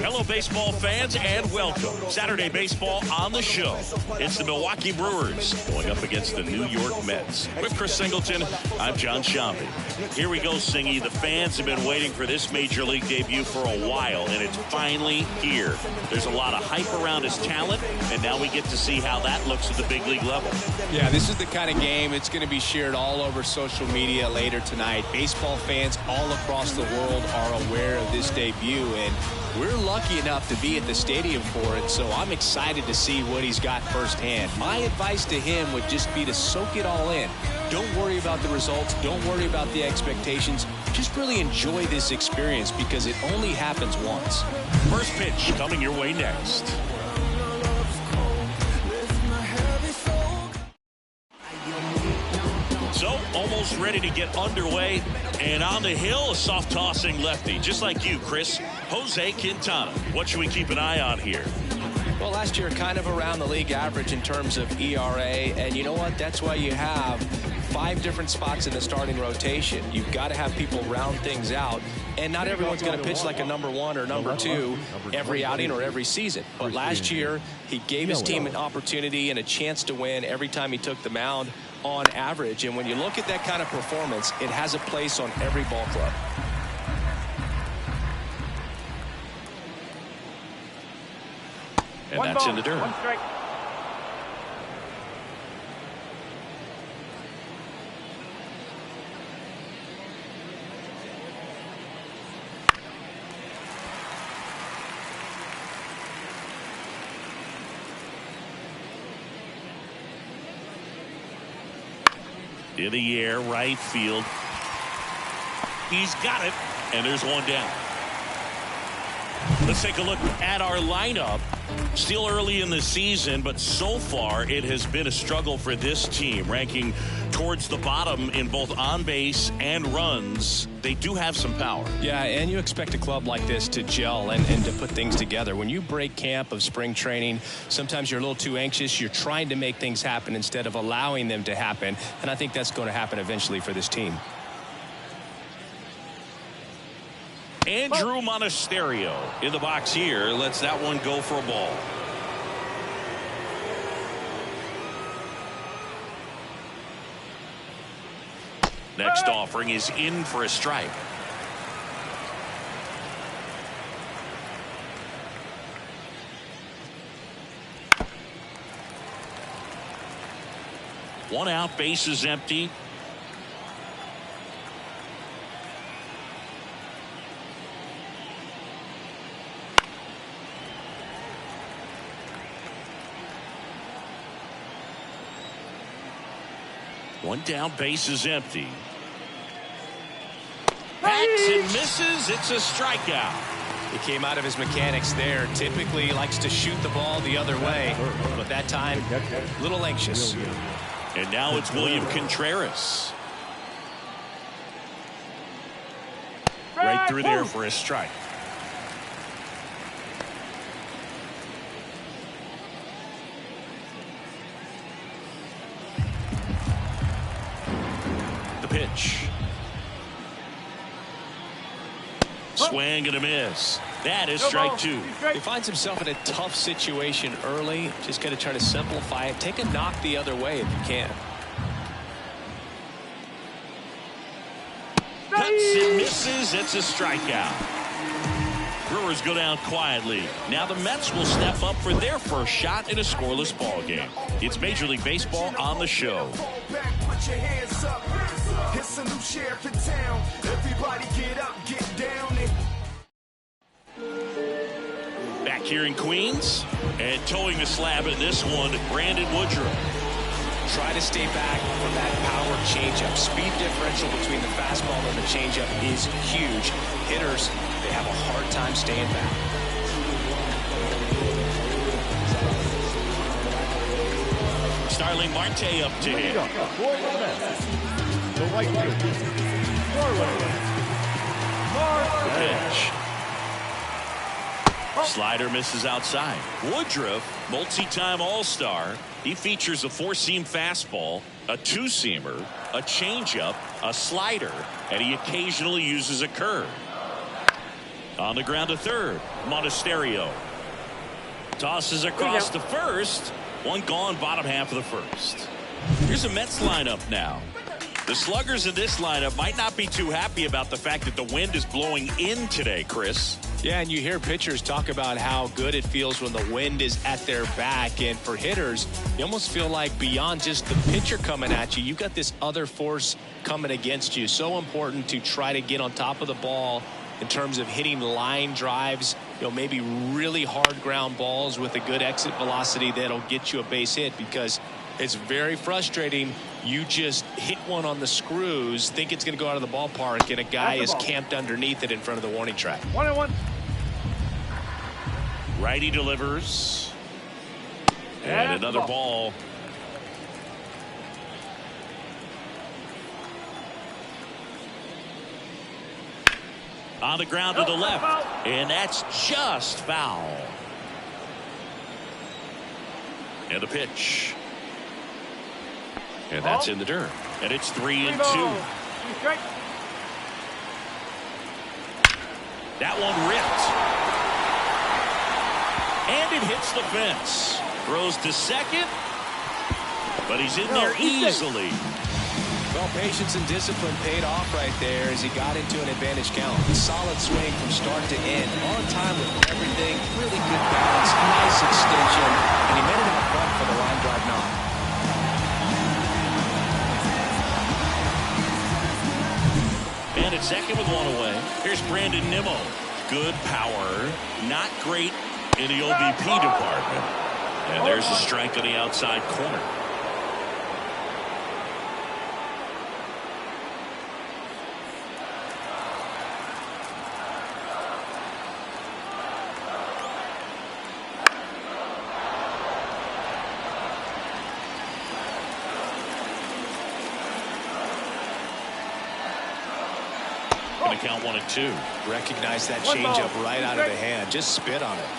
Hello, baseball fans, and welcome. Saturday baseball on the show. It's the Milwaukee Brewers going up against the New York Mets. With Chris Singleton, I'm John Shambi. Here we go, Singy. The fans have been waiting for this major league debut for a while, and it's finally here. There's a lot of hype around his talent, and now we get to see how that looks at the big league level. Yeah, this is the kind of game that's going to be shared all over social media later tonight. Baseball fans all across the world are aware of this debut, and we're lucky enough to be at the stadium for it, so I'm excited to see what he's got firsthand. My advice to him would just be to soak it all in. Don't worry about the results. Don't worry about the expectations. Just really enjoy this experience because it only happens once. First pitch coming your way next. So, almost ready to get underway. And on the hill, a soft-tossing lefty. Just like you, Chris. Jose Quintana. What should we keep an eye on here? Well, last year, kind of around the league average in terms of ERA. And you know what? That's why you have 5 different spots in the starting rotation. You've got to have people round things out. And not everyone's going to pitch like a number 1 or number 2 every outing or every season. But last year, he gave his team an opportunity and a chance to win every time he took the mound on average. And when you look at that kind of performance, it has a place on every ball club. And that's in the dirt. 1 strike. In the air, right field. He's got it, and there's one down. Let's take a look at our lineup. Still early in the season, but so far it has been a struggle for this team, ranking towards the bottom in both on base and runs. They do have some power. Yeah, and you expect a club like this to gel and to put things together. When you break camp of spring training, sometimes you're a little too anxious. You're trying to make things happen instead of allowing them to happen, and I think that's going to happen eventually for this team. Andrew Monasterio in the box here. Lets that one go for a ball. Next offering is in for a strike. One out, base is empty. One down, base is empty. Hacks and misses. It's a strikeout. He came out of his mechanics there. Typically likes to shoot the ball the other way, but that time, a little anxious. And now it's William Contreras. Right through there for a strike. Pitch. Swing and a miss. That is strike 2. He finds himself in a tough situation early. Just got to try to simplify it. Take a knock the other way if you can. Cuts and misses. It's a strikeout. Brewers go down quietly. Now the Mets will step up for their first shot in a scoreless ball game. It's Major League Baseball on the show. Put your hands up. It's a new sheriff in town. Everybody get up, get down. Back here in Queens, and towing the slab in this one, Brandon Woodruff. Try to stay back from that power changeup. Speed differential between the fastball and the changeup is huge. Hitters, they have a hard time staying back. Starling Marte up to hit. The right field. Pitch. Slider misses outside. Woodruff, multi-time All-Star. He features a 4-seam fastball, a 2-seamer, a changeup, a slider, and he occasionally uses a curve. On the ground to third. Monasterio tosses across to first. One gone, bottom half of the first. Here's a Mets lineup now. The sluggers in this lineup might not be too happy about the fact that the wind is blowing in today, Chris. Yeah, and you hear pitchers talk about how good it feels when the wind is at their back. And for hitters, you almost feel like beyond just the pitcher coming at you, you've got this other force coming against you. So important to try to get on top of the ball in terms of hitting line drives, maybe really hard ground balls with a good exit velocity that'll get you a base hit, because it's very frustrating. You just hit one on the screws, think it's going to go out of the ballpark, and a guy is camped underneath it in front of the warning track. 1-1. Righty delivers. And another ball. On the ground to the left. And that's just foul. And the pitch. And that's in the dirt. And it's 3-2. That one ripped. And it hits the fence. Throws to second. But he's in there easily. Well, patience and discipline paid off right there as he got into an advantage count. A solid swing from start to end. On time with everything. Really good balance. Nice extension. And he made it out front for the line drive knock. And at second with one away. Here's Brandon Nimmo. Good power. Not great in the OBP department. And there's a strike on the outside corner. Count 1-2. Recognize that changeup right out of the hand. Just spit on it.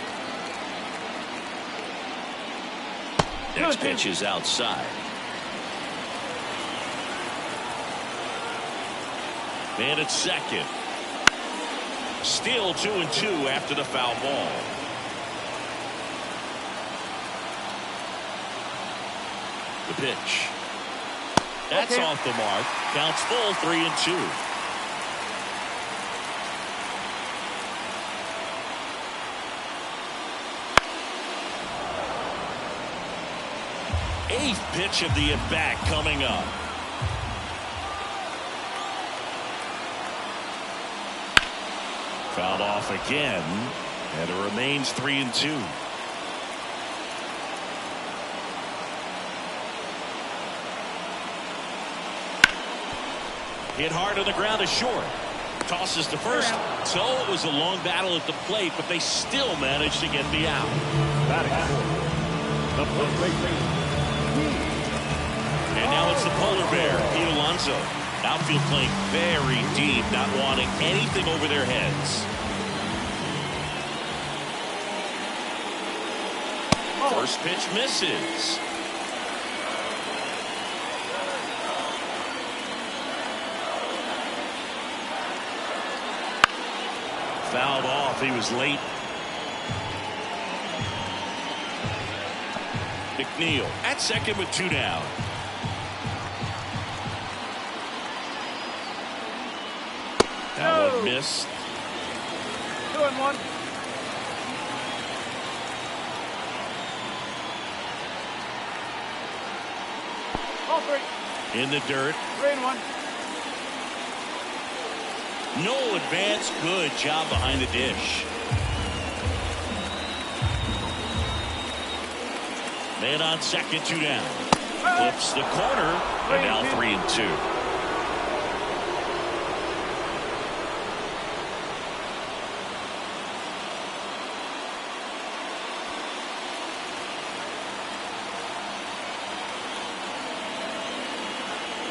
Next pitch is outside. Man at second. Still 2-2 after the foul ball. The pitch. That's off the mark. Counts full, 3-2. Eighth pitch of the at-bat coming up. Fouled off again, and it remains 3-2. Hit hard on the ground is short. Tosses to first. So it was a long battle at the plate, but they still managed to get the out. And now it's the polar bear, Pete Alonso. Outfield playing very deep, not wanting anything over their heads. First pitch misses. Fouled off. He was late. McNeil at second with 2 down. That one missed. 2-1. All 3. In the dirt. 3-1. No advance. Good job behind the dish. Man on second, 2 down. Flips the corner, and now 3-2.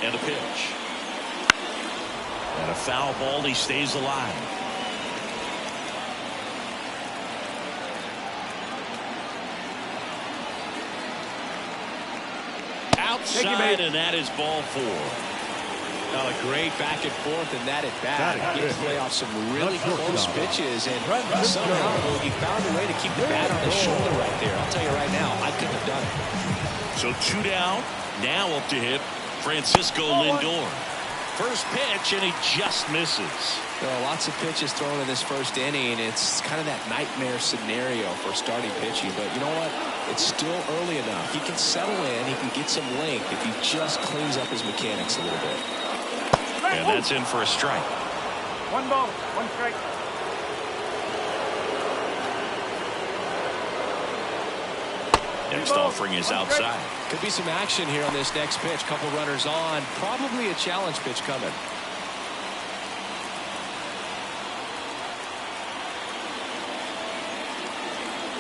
And a pitch. And a foul ball. He stays alive. Outside, and that is ball 4. Oh, a great back and forth in that at bat. He gets to play off some really close pitches, and somehow he found a way to keep the bat on his shoulder right there. I'll tell you right now, I couldn't have done it. So 2 down. Now up to hit Francisco Lindor. First pitch, and he just misses. There are lots of pitches thrown in this first inning. It's kind of that nightmare scenario for starting pitching. But you know what? It's still early enough. He can settle in. He can get some length if he just cleans up his mechanics a little bit. And that's in for a strike. 1 ball, 1 strike. Next offering is outside. Could be some action here on this next pitch. Couple runners on. Probably a challenge pitch coming.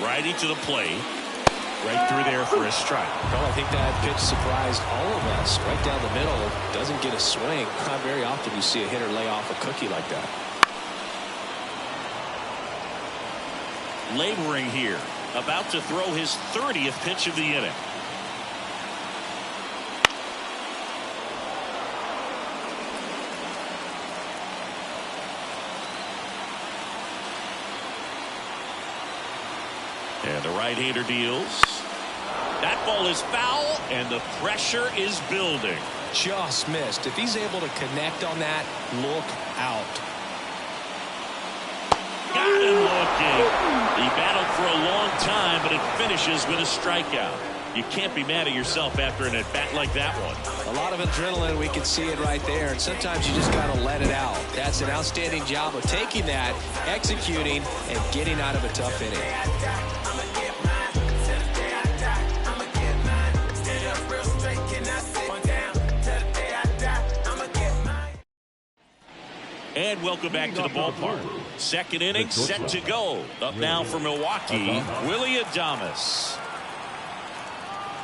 Righty to the plate. Right through there for a strike. Well, I think that pitch surprised all of us. Right down the middle. Doesn't get a swing. Not very often you see a hitter lay off a cookie like that. Laboring here. About to throw his 30th pitch of the inning. And the right-hander deals. That ball is foul, and the pressure is building. Just missed. If he's able to connect on that, look out. Got him looking. He battled for a long time, but it finishes with a strikeout. You can't be mad at yourself after an at-bat like that one. A lot of adrenaline, we can see it right there, and sometimes you just got to let it out. That's an outstanding job of taking that, executing, and getting out of a tough inning. And welcome back to the ballpark. Second inning set to go. Up now for Milwaukee, Willie Adames.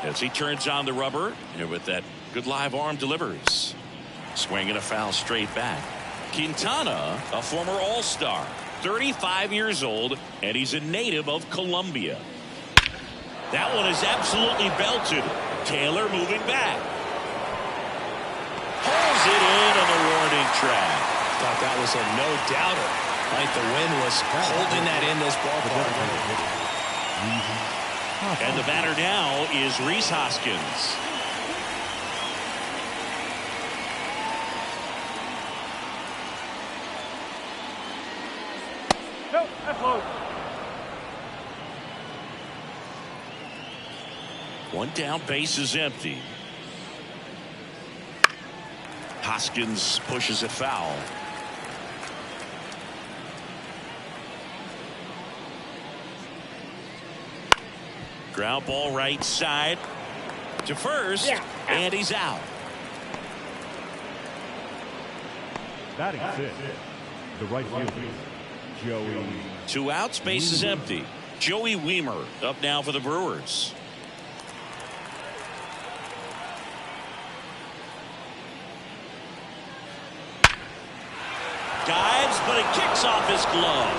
As he turns on the rubber, and with that good live arm delivers. Swinging a foul straight back. Quintana, a former All-Star, 35 years old, and he's a native of Colombia. That one is absolutely belted. Taylor moving back. Pulls it in on the warning track. Thought that was a no-doubter. Like the wind was holding that in this ballpark. And the batter now is Rhys Hoskins. No, that's low. 1 down, base is empty. Hoskins pushes it foul. Ground ball right side to first, and he's out. Batting fifth, the right fielder, Joey. 2 outs, base is empty. Joey Wiemer up now for the Brewers. Dives, but it kicks off his glove.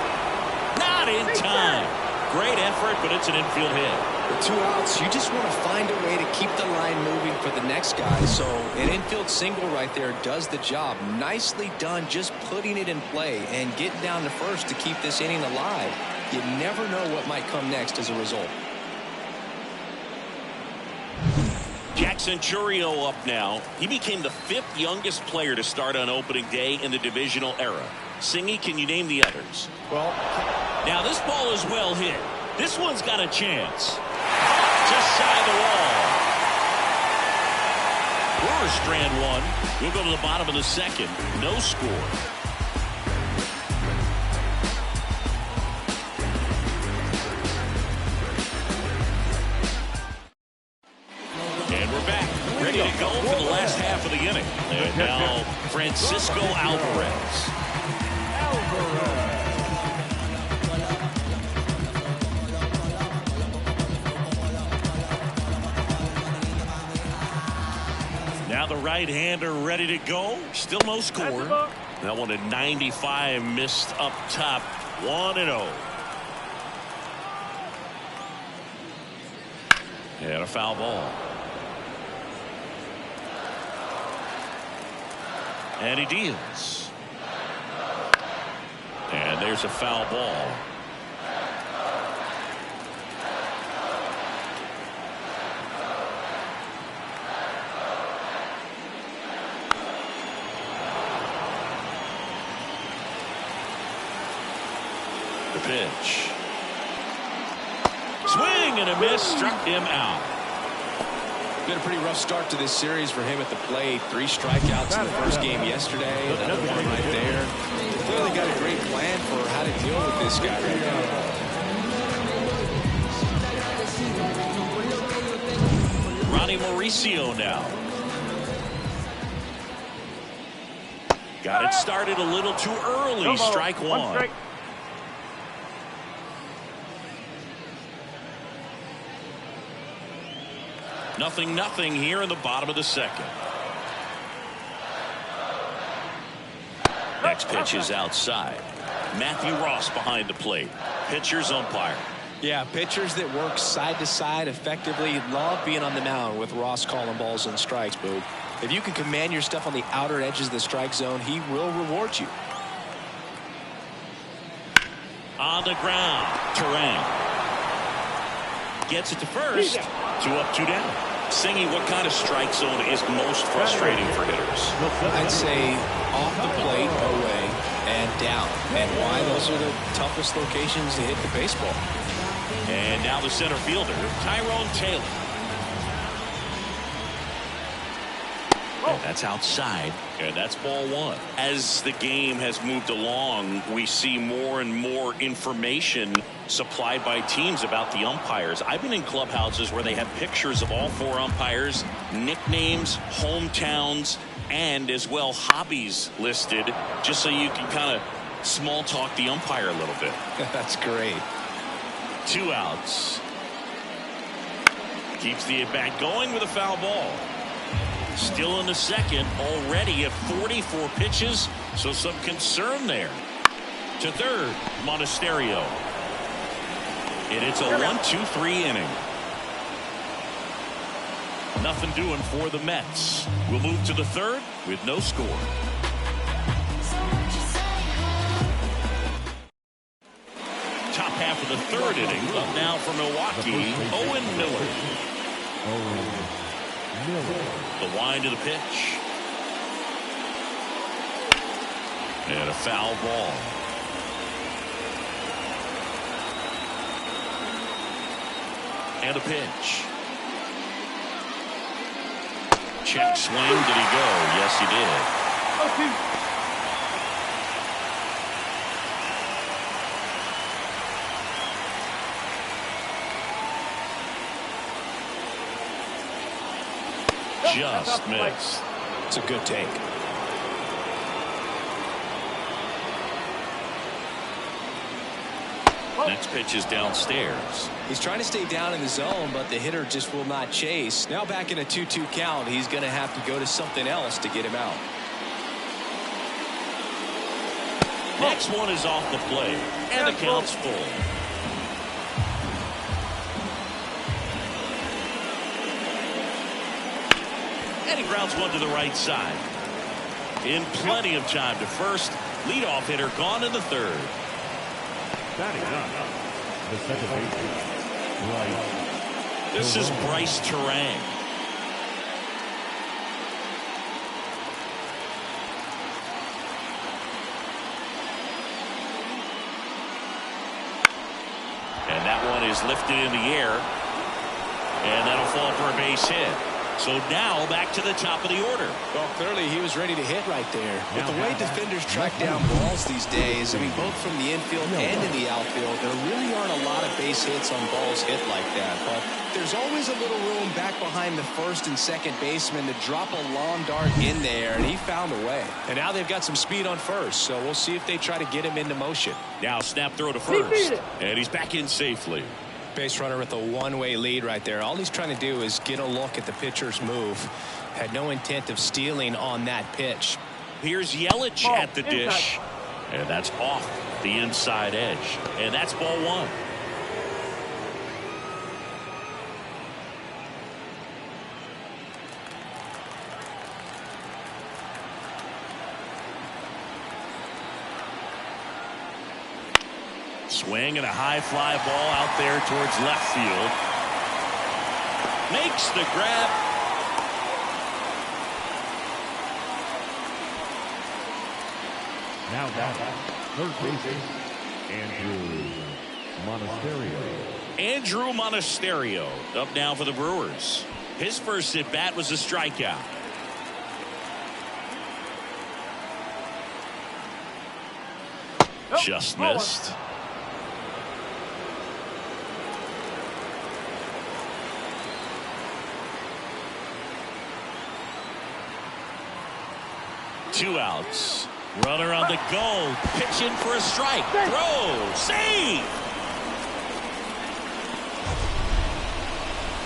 Not in time. Great effort, but it's an infield hit. With 2 outs, you just want to find a way to keep the line moving for the next guy. So an infield single right there does the job. Nicely done, just putting it in play and getting down to first to keep this inning alive. You never know what might come next as a result. Jackson Chourio up now. He became the 5th youngest player to start on opening day in the divisional era. Singy, can you name the others? Well, now this ball is well hit. This one's got a chance. Just shy of the wall. Brewers strand 1. We'll go to the bottom of the second. No score. And we're back. Ready to go for the last half of the inning. And now Francisco Alvarez. Now the right-hander ready to go. Still no score. That one at 95, missed up top. 1-0. And a foul ball. And he deals. And there's a foul ball. The pitch. Swing and a miss, struck him out. Been a pretty rough start to this series for him at the plate. 3 strikeouts in the first game yesterday. Another one right there. Clearly got a great plan for how to deal with this guy right now. Ronnie Mauricio now. Got it started a little too early. Strike one. Strike. Nothing here in the bottom of the second. Next pitch is outside. Matthew Ross behind the plate. Pitcher's umpire. Yeah, pitchers that work side to side effectively love being on the mound with Ross calling balls and strikes, Boo. If you can command your stuff on the outer edges of the strike zone, he will reward you. On the ground, Terang gets it to first. 2 up, 2 down. Singy, what kind of strike zone is most frustrating for hitters? I'd say off the plate, away, and down. And why? Those are the toughest locations to hit the baseball. And now the center fielder, Tyrone Taylor. And that's outside. And that's ball 1. As the game has moved along, we see more and more information supplied by teams about the umpires. I've been in clubhouses where they have pictures of all 4 umpires, nicknames, hometowns, and as well hobbies listed, just so you can kind of small talk the umpire a little bit. That's great. 2 outs. Keeps the at-bat going with a foul ball. Still in the second, already at 44 pitches, so some concern there. To third, Monasterio. And it's a 1-2-3 inning. Nothing doing for the Mets. We'll move to the third with no score. Top half of the third inning. Up now for Milwaukee, Owen Miller. The wind of the pitch. And a foul ball. And a pitch. Check swing. Did he go? Yes, he did. Just missed. It's a good take. Next pitch is downstairs. He's trying to stay down in the zone, but the hitter just will not chase. Now back in a 2-2 count, he's going to have to go to something else to get him out. Next one is off the plate, and the count's full. And he grounds one to the right side. In plenty of time to first. Leadoff hitter gone in the third. Batting up, the second baseman, Bryce. This is Bryce Terang. And that one is lifted in the air. And that'll fall for a base hit. So now back to the top of the order. Well, clearly he was ready to hit right there. With the way defenders track down balls these days, I mean, both from the infield and in the outfield, there really aren't a lot of base hits on balls hit like that. But there's always a little room back behind the first and second baseman to drop a long dart in there, and he found a way. And now they've got some speed on first, so we'll see if they try to get him into motion. Now snap throw to first, and he's back in safely. Base runner with a one-way lead right there. All he's trying to do is get a look at the pitcher's move. Had no intent of stealing on that pitch. Here's Yelich at the dish. And that's off the inside edge. And that's ball 1. Swing and a high fly ball out there towards left field. Makes the grab. Now back, third baseman, Andrew Monasterio. Andrew Monasterio up now for the Brewers. His first at bat was a strikeout. Just missed. Two outs. Runner on the go. Pitch in for a strike. Throw. Save.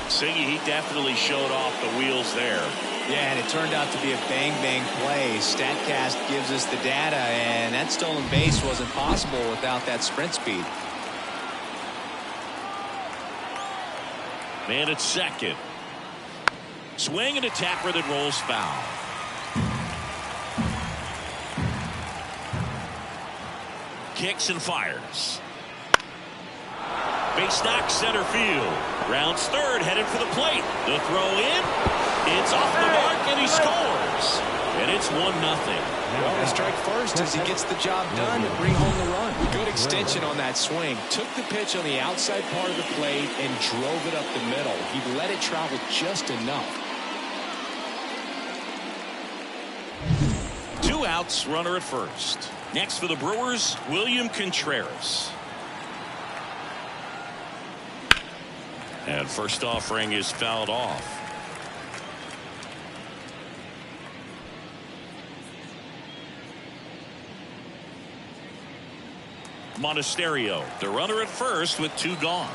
Siggy, he definitely showed off the wheels there. Yeah, and it turned out to be a bang-bang play. StatCast gives us the data, and that stolen base wasn't possible without that sprint speed. Man at second. Swing and a tapper that rolls foul. Kicks and fires. Base knock center field. Rounds third, headed for the plate. The throw in. It's off the mark, and he scores. And it's 1-0. Well, a strike first as he gets the job done to bring home the run. Good extension on that swing. Took the pitch on the outside part of the plate and drove it up the middle. He let it travel just enough. Two outs, runner at first. Next for the Brewers, William Contreras. And first offering is fouled off. Monasterio, the runner at first with two gone.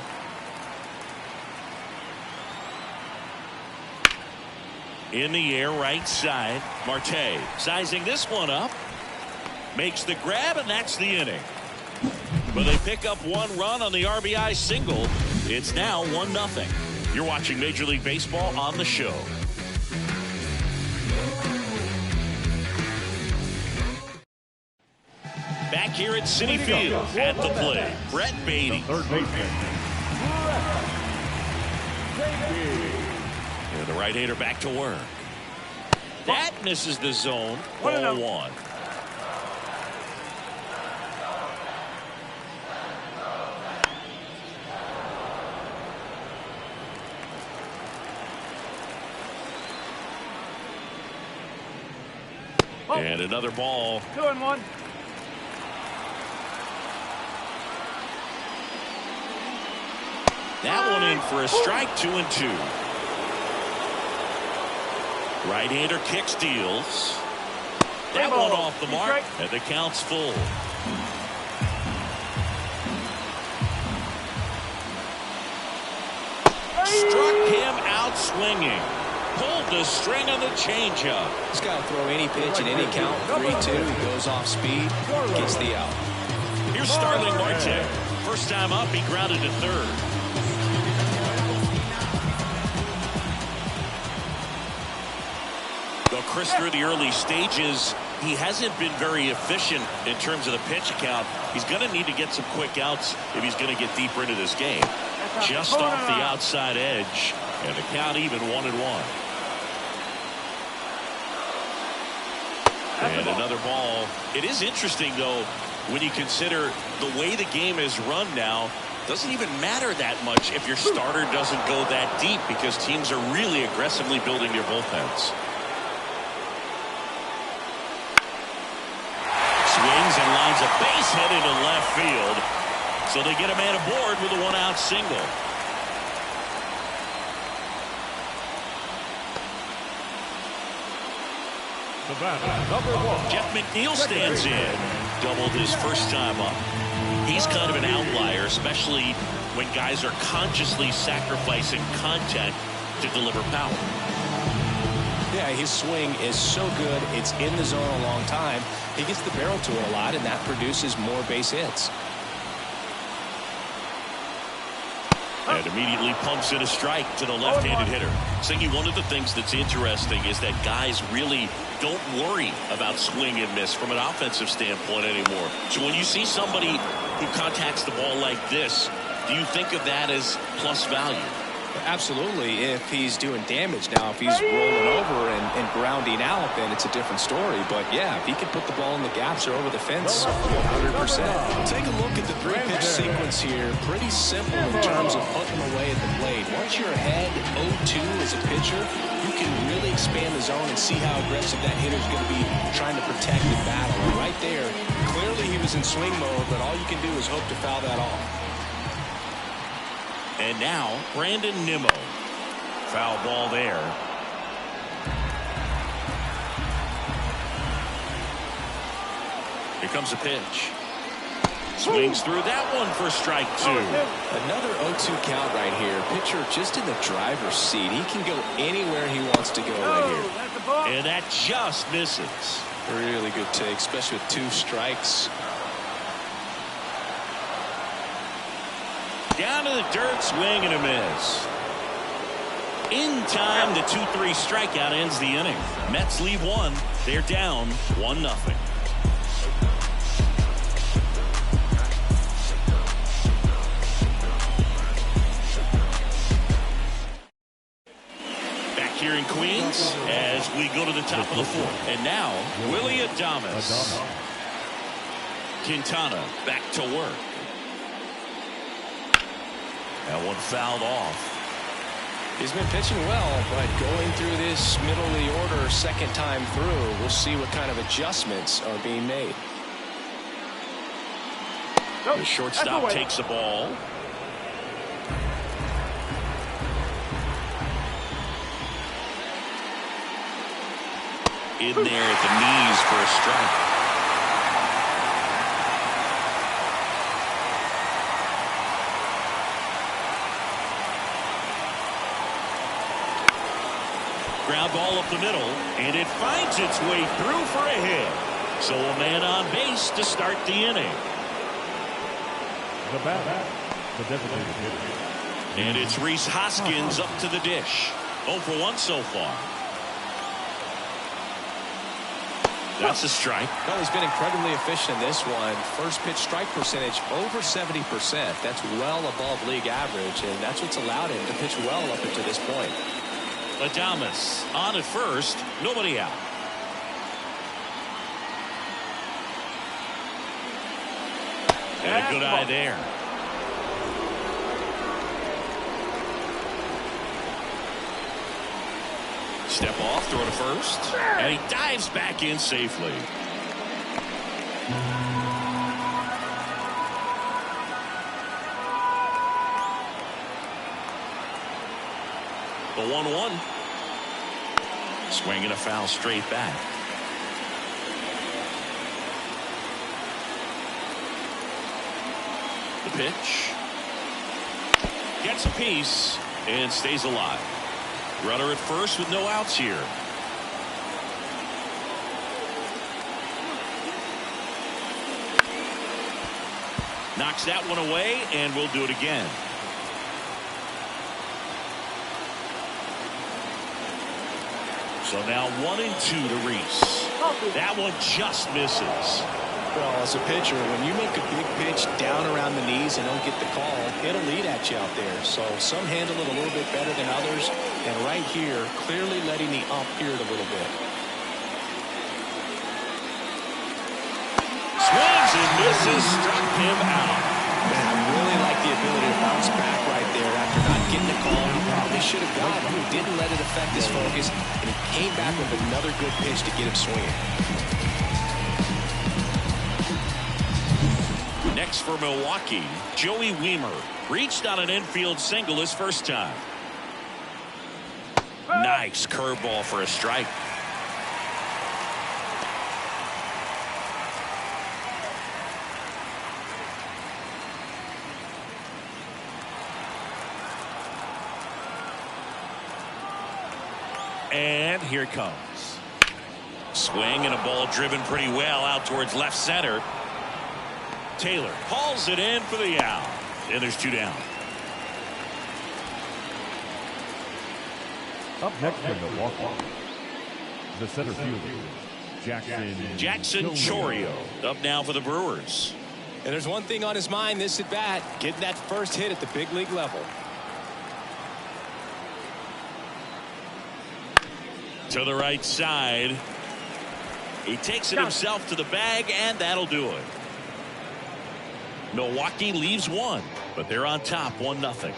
In the air, right side. Marte sizing this one up. Makes the grab, and that's the inning. But they pick up one run on the RBI single. It's now 1-0. You're watching Major League Baseball on the show. Back here at Citi Field at the plate, Brett Beatty. Third baseman. And the right-hander back to work. That misses the zone. 1-1. And another ball. 2-1. That one in for a strike. 2-2. Right-hander kick steals. That one off the mark, and the count's full. Struck him out swinging. Pulled the string on the changeup. He's got to throw any pitch in any count. 3-2. He goes off speed, gets the out. Here's Starling Marte. First time up, he grounded to third. Well, Chris, through the early stages, he hasn't been very efficient in terms of the pitch count. He's going to need to get some quick outs if he's going to get deeper into this game. Just off the outside edge, and the count even 1-1. And another ball. It is interesting, though, when you consider the way the game is run now. Doesn't even matter that much if your starter doesn't go that deep, because teams are really aggressively building their bullpens. Swings and lines a base hit into left field. So they get a man aboard with a one-out single. The batter, number 1. Jeff McNeil stands in. Doubled his first time up. He's kind of an outlier, especially when guys are consciously sacrificing contact to deliver power. Yeah, his swing is so good. It's in the zone a long time. He gets the barrel to it a lot, and that produces more base hits. And immediately pumps in a strike to the left-handed hitter. Singy, one of the things that's interesting is that guys really don't worry about swing and miss from an offensive standpoint anymore. So when you see somebody who contacts the ball like this, do you think of that as plus value? Absolutely, if he's doing damage. Now, if he's rolling over and grounding out, then it's a different story. But, yeah, if he can put the ball in the gaps or over the fence, 100%. Take a look at the three-pitch sequence here. Pretty simple in terms of putting them away at the plate. Once you're ahead 0-2 as a pitcher, you can really expand the zone and see how aggressive that hitter's going to be trying to protect and battle. And right there, clearly he was in swing mode, but all you can do is hope to foul that off. And now, Brandon Nimmo. Foul ball there. Here comes a pitch. Swings through that one for strike 2. Another 0-2 count right here. Pitcher just in the driver's seat. He can go anywhere he wants to go right here. And that just misses. Really good take, especially with 2 strikes. Down to the dirt, swing and a miss. In time, the 2-3 strikeout ends the inning. Mets leave 1. They're down 1-0. Back here in Queens as we go to the top of the 4th. And now, Willie Adames. Quintana back to work. That one fouled off. He's been pitching well, but going through this middle of the order second time through, we'll see what kind of adjustments are being made. The shortstop takes the ball. In there at the knees for a strike. Ground ball up the middle, and it finds its way through for a hit. So a man on base to start the inning. The bat, the designated hitter. And it's Rhys Hoskins up to the dish. 0 for 1 so far. That's a strike. Well, he's been incredibly efficient in this one. First pitch strike percentage over 70%. That's well above league average, and that's what's allowed him to pitch well up until this point. Adames on at first, nobody out. And a good eye there. Step off, throw to first, and he dives back in safely. The 1-1. Swinging a foul straight back. The pitch. Gets a piece and stays alive. Runner at first with no outs here. Knocks that one away, and we'll do it again. So now 1-2 to Rhys. That one just misses. Well, as a pitcher, when you make a big pitch down around the knees and don't get the call, it'll eat at you out there. So some handle it a little bit better than others. And right here, clearly letting the ump hear it a little bit. Swings and misses, struck him out. Man, I really like the ability to bounce back right there after not getting the call he probably should have gotten. He didn't let it affect his focus, and he came back with another good pitch to get him swinging. Next for Milwaukee, Joey Wiemer reached on an infield single his first time. Nice curveball for a strike. And here it comes. Swing and a ball driven pretty well out towards left center. Taylor hauls it in for the out. And there's 2 down. Up next for Milwaukee, the center fielder, Jackson Chourio up now for the Brewers. And there's one thing on his mind this at bat, getting that first hit at the big league level. To the right side. He takes it himself to the bag, and that'll do it. Milwaukee leaves one, but they're on top 1-0.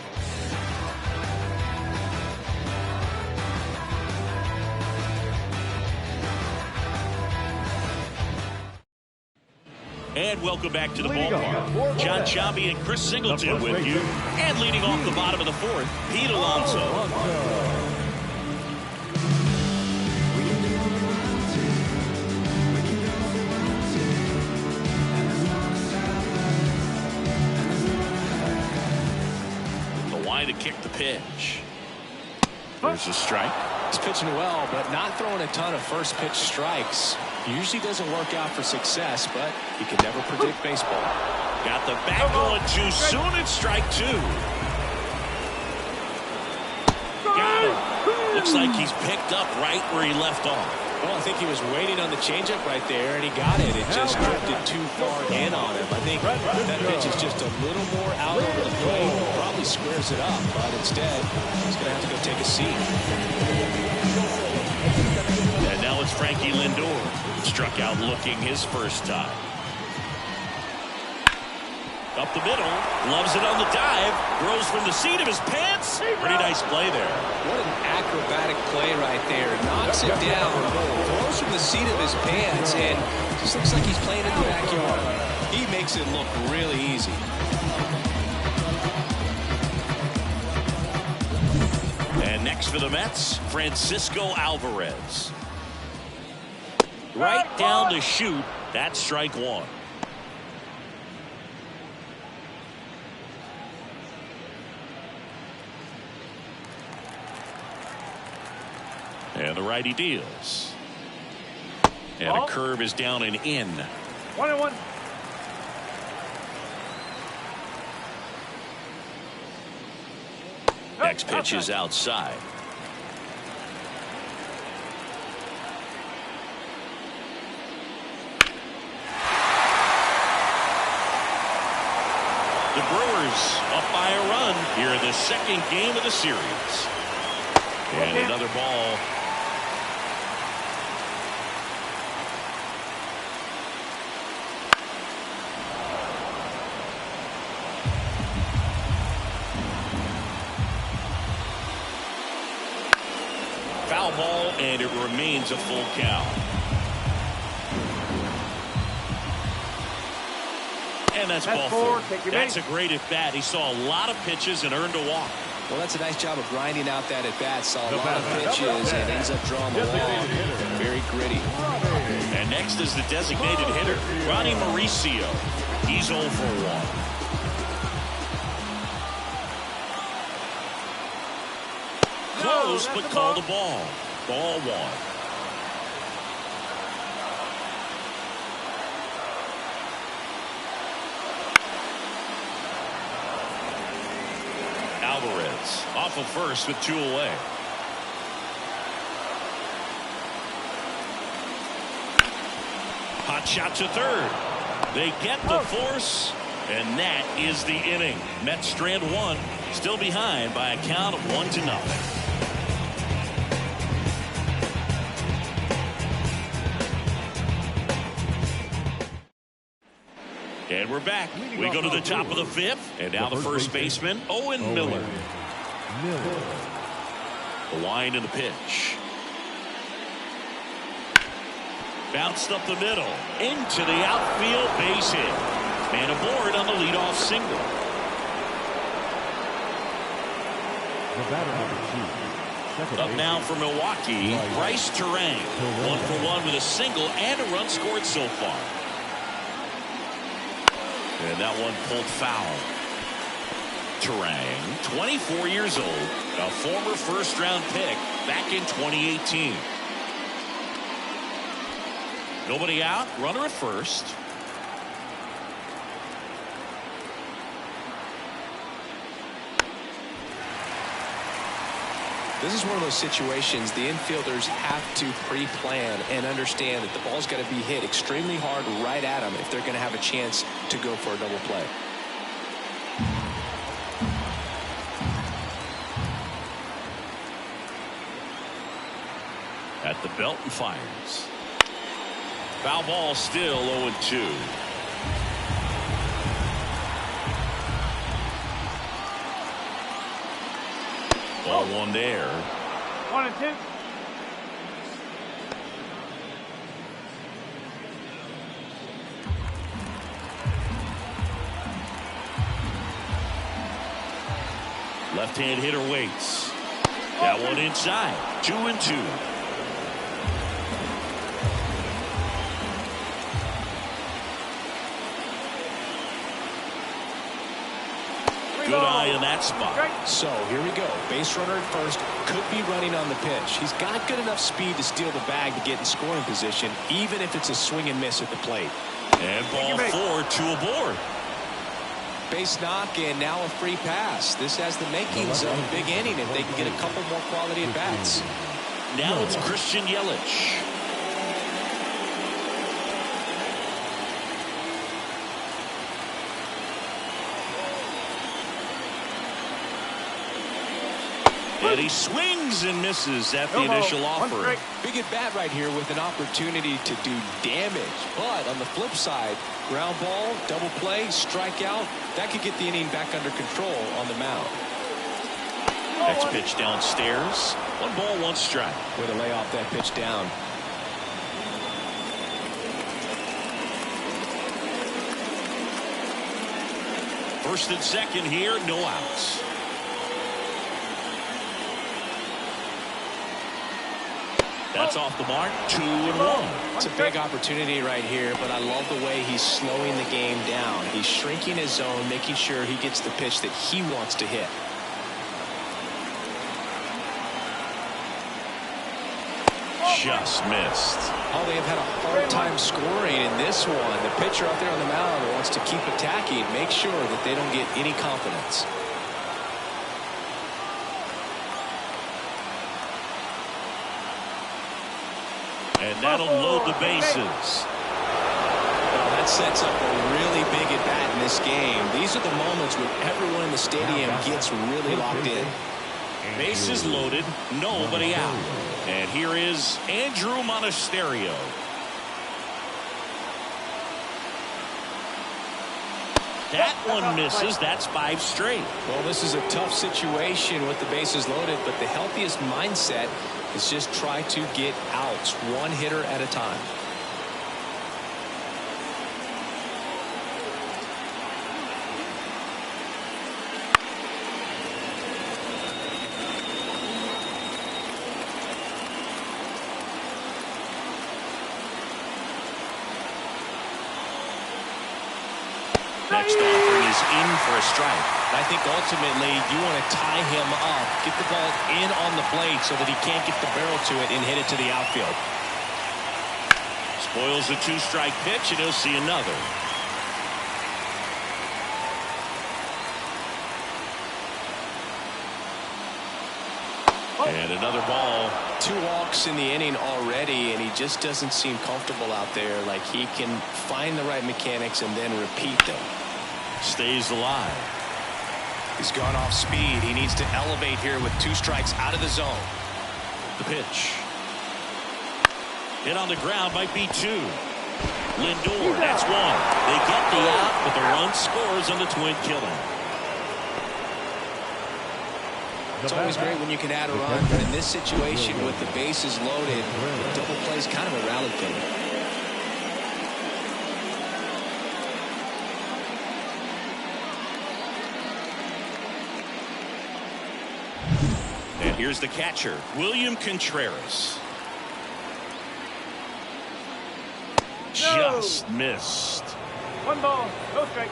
And welcome back to the ballpark. John Sciambi and Chris Singleton with you. And leading off the bottom of the fourth, Pete Alonso. To kick the pitch. There's a strike. He's pitching well, but not throwing a ton of first pitch strikes. Usually doesn't work out for success, but you can never predict baseball. Got the bat going too soon. It's strike 2. Got him. Looks like he's picked up right where he left off. Well, I think he was waiting on the changeup right there, and he got it. It just drifted too far in on him. I think that pitch is just a little more out over the plate. Probably squares it up, but instead, he's going to have to go take a seat. And now it's Frankie Lindor. Struck out looking his first time. Up the middle, loves it on the dive, throws from the seat of his pants. Pretty nice play there. What an acrobatic play right there. Knocks it down, throws from the seat of his pants, and just looks like he's playing in the backyard. He makes it look really easy. And next for the Mets, Francisco Alvarez. Right down to shoot. That's strike 1. And the righty deals. And a curve is down and in. 1-1. Next pitch is outside. The Brewers up by a run here in the second game of the series. And another ball. Foul ball, and it remains a full count. And that's ball 4. That's a great at bat. He saw a lot of pitches and earned a walk. Well, that's a nice job of grinding out that at bat. Saw a lot of pitches and ends up drawing the ball. Very gritty. And next is the designated hitter, Ronnie Mauricio. He's 0 for 1. Close, but called the ball. Ball 1. Alvarez off of first with 2 away. Hot shot to third. They get the force, and that is the inning. Mets strand 1, still behind by a count of 1-0. And we're back. We go to the top of the 5th, and now the first baseman, Owen Miller. The wind and the pitch. Bounced up the middle, into the outfield, base hit. Man aboard on the leadoff single. Up now for Milwaukee, Bryce Terang. 1 for 1 with a single and a run scored so far. And that one pulled foul. Terang, 24 years old, a former first-round pick back in 2018. Nobody out, runner at first. This is one of those situations the infielders have to pre-plan and understand that the ball's got to be hit extremely hard right at them if they're going to have a chance to go for a double play. At the belt and fires. Foul ball, still 0-2. Ball one there. 1-2. Left-hand hitter waits. That one inside. 2-2. Good eye in that spot. So here we go. Base runner at first, could be running on the pitch. He's got good enough speed to steal the bag to get in scoring position, even if it's a swing and miss at the plate. And ball 4, 2 aboard. Base knock, and now a free pass. This has the makings of a big inning if they can get a couple more quality at bats. Now it's Christian Yelich. And he swings and misses at the initial offer. Big at bat right here with an opportunity to do damage. But on the flip side, ground ball, double play, strikeout, that could get the inning back under control on the mound. Next pitch downstairs. 1 ball, 1 strike. Way to lay off that pitch down. First and second here, no outs. That's off the mark. 2-1. It's a big opportunity right here, but I love the way he's slowing the game down. He's shrinking his zone, making sure he gets the pitch that he wants to hit. Just missed. Oh, they have had a hard time scoring in this one. The pitcher out there on the mound wants to keep attacking, make sure that they don't get any confidence. And that'll load the bases. Well, that sets up a really big at bat in this game. These are the moments when everyone in the stadium gets really locked in. Bases loaded, nobody out. And here is Andrew Monasterio. That one misses. That's 5 straight. Well, this is a tough situation with the bases loaded, but the healthiest mindset is just try to get outs, 1 hitter at a time. Next offering is in for a strike. I think ultimately you want to tie him up, get the ball in on the plate so that he can't get the barrel to it and hit it to the outfield. Spoils a 2-strike pitch, and he'll see another. And another ball. 2 walks in the inning already, and he just doesn't seem comfortable out there. Like he can find the right mechanics and then repeat them. Stays alive. He's gone off speed. He needs to elevate here with 2 strikes out of the zone. The pitch. Hit on the ground, might be 2. Lindor, that's 1. They get the out, but the run scores on the twin killing. It's always great when you can add a run, but in this situation with the bases loaded, double play is kind of a rally thing. And here's the catcher, William Contreras. Just missed. 1 ball, no strike.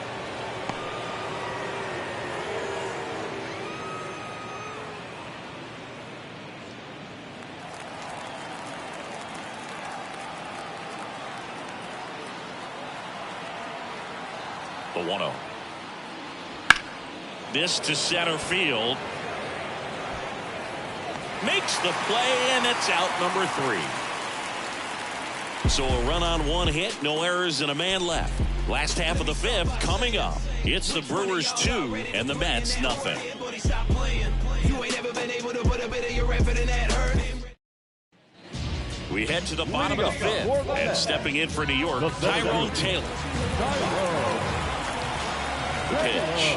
The 1-0. This to center field. makes the play, and it's out number 3. So a run on 1 hit, no errors, and a man left. Last half of the 5th coming up. It's the Brewers 2 and the Mets nothing. We head to the bottom of the 5th, and stepping in for New York, Tyrone Taylor. The pitch.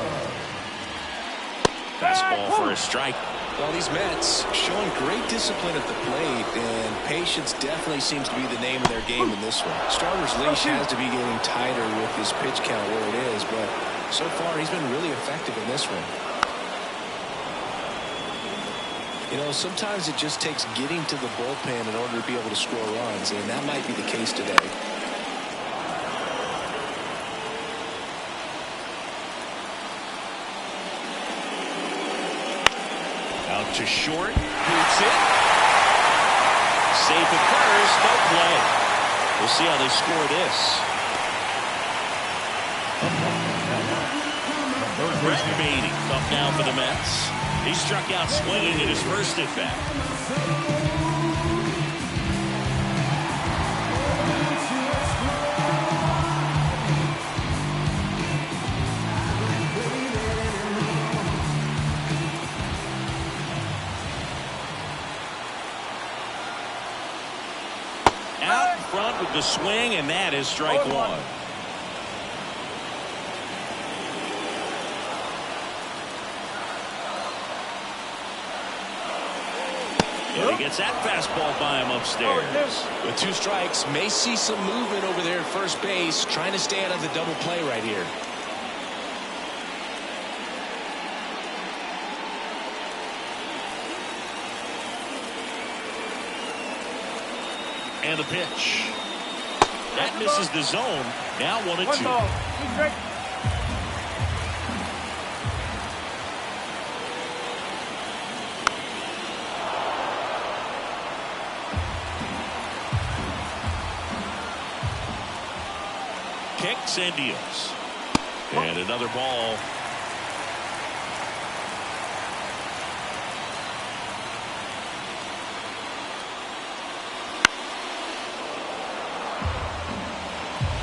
Fastball for a strike. Well, these Mets showing great discipline at the plate, and patience definitely seems to be the name of their game in this one. Starter's leash has to be getting tighter with his pitch count where it is, but so far he's been really effective in this one. You know, sometimes it just takes getting to the bullpen in order to be able to score runs, and that might be the case today. Out to short, boots it. Safe at first, no play. We'll see how they score this. Brett Beatty up now for the Mets. He struck out swinging in his first at bat. Out front with the swing, and that is strike 1. And he gets that fastball by him upstairs. With 2 strikes, may see some movement over there at first base, trying to stay out of the double play right here. And the pitch. That misses the zone. Now 1-2. 1 ball, 2 strikes. Kicks and deals. And another ball.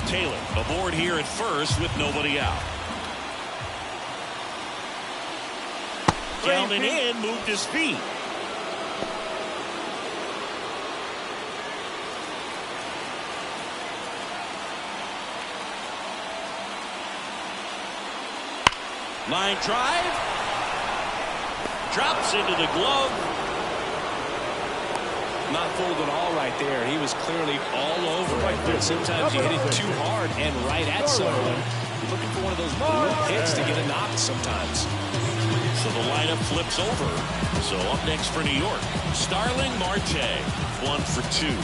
Taylor aboard here at first with nobody out. Down and in, moved his feet. Line drive. Drops into the glove. Not fooled at all right there. He was clearly all over it. But sometimes you hit it too hard and right at someone. You're looking for one of those blue hits to get a knock sometimes. So the lineup flips over. So up next for New York, Starling Marte, 1 for 2.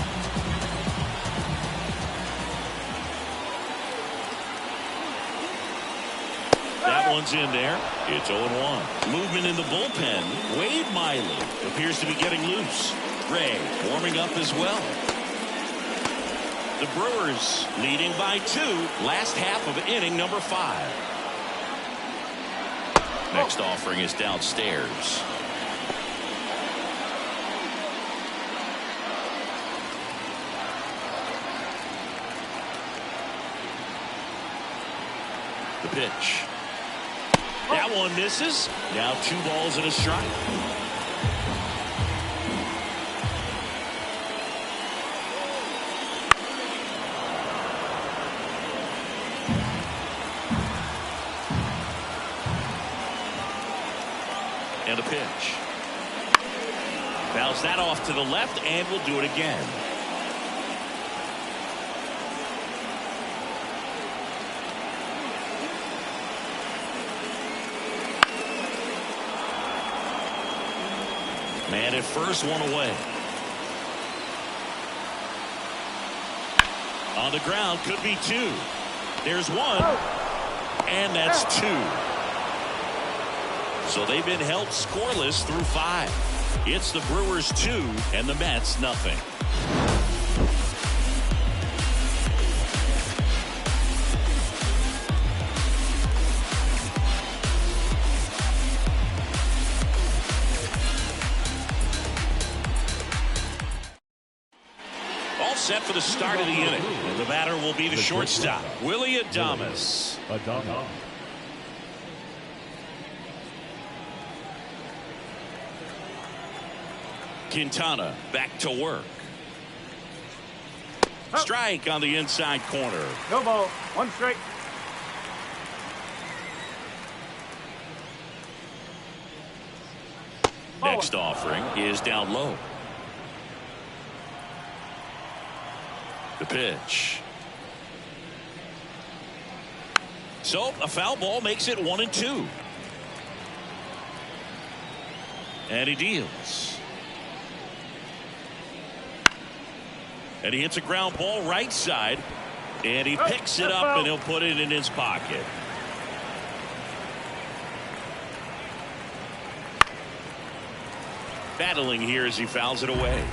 That one's in there. It's 0-1. Movement in the bullpen. Wade Miley appears to be getting loose. Ray warming up as well. The Brewers leading by 2. Last half of inning number 5. Next offering is downstairs. The pitch. That one misses. Now 2 balls and a strike. And a pitch. Fouls that off to the left, and we'll do it again. Man at first, 1 away. On the ground, could be 2. There's 1, and that's 2. So they've been held scoreless through 5. It's the Brewers 2 and the Mets nothing. set for the start of the inning. And the batter will be the shortstop, Willie Adames. Quintana back to work. Strike on the inside corner. No ball. 1 strike. Next offering is down low. The pitch. So a foul ball makes it 1-2. And he deals. And he hits a ground ball right side. And he picks it up and he'll put it in his pocket. Battling here as he fouls it away.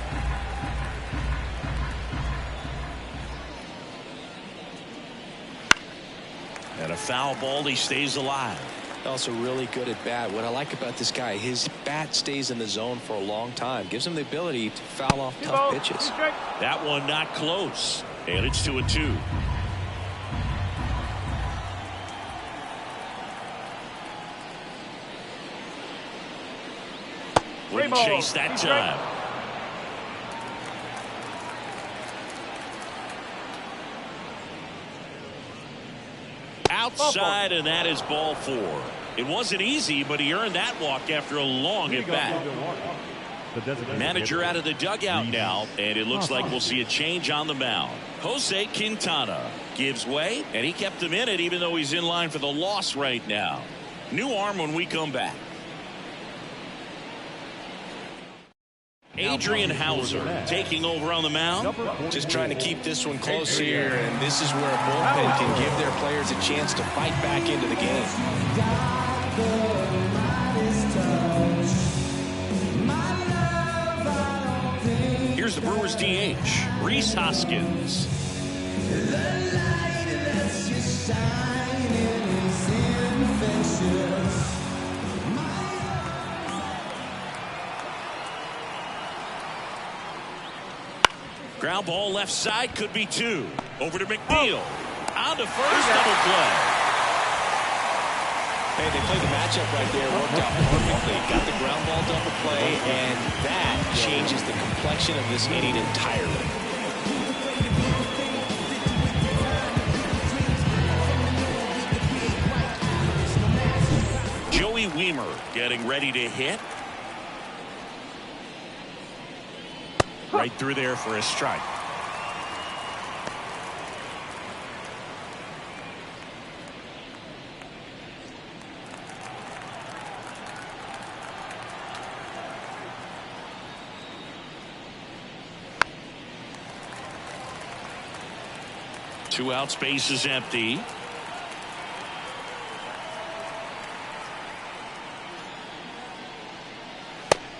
And a foul ball, he stays alive. Also really good at bat. What I like about this guy, his bat stays in the zone for a long time. Gives him the ability to foul off tough pitches. That one not close. And it's 2-2. Wouldn't chase that time. Outside, and that is ball 4. It wasn't easy, but he earned that walk after a long at bat. Manager out of the dugout now, and it looks like we'll see a change on the mound. Jose Quintana gives way, and he kept him in it even though he's in line for the loss right now. New arm when we come back. Adrian Hauser taking over on the mound. Just trying to keep this one close here, and this is where a bullpen can give their players a chance to fight back into the game. Here's the Brewers DH, Rhys Hoskins. Ground ball left side, could be 2. Over to McNeil. On to first, double play. Hey, they played the matchup right there, worked out perfectly. Got the ground ball double play, and that changes the complexion of this inning entirely. Joey Wiemer getting ready to hit. Right through there for a strike. Two out, space is empty.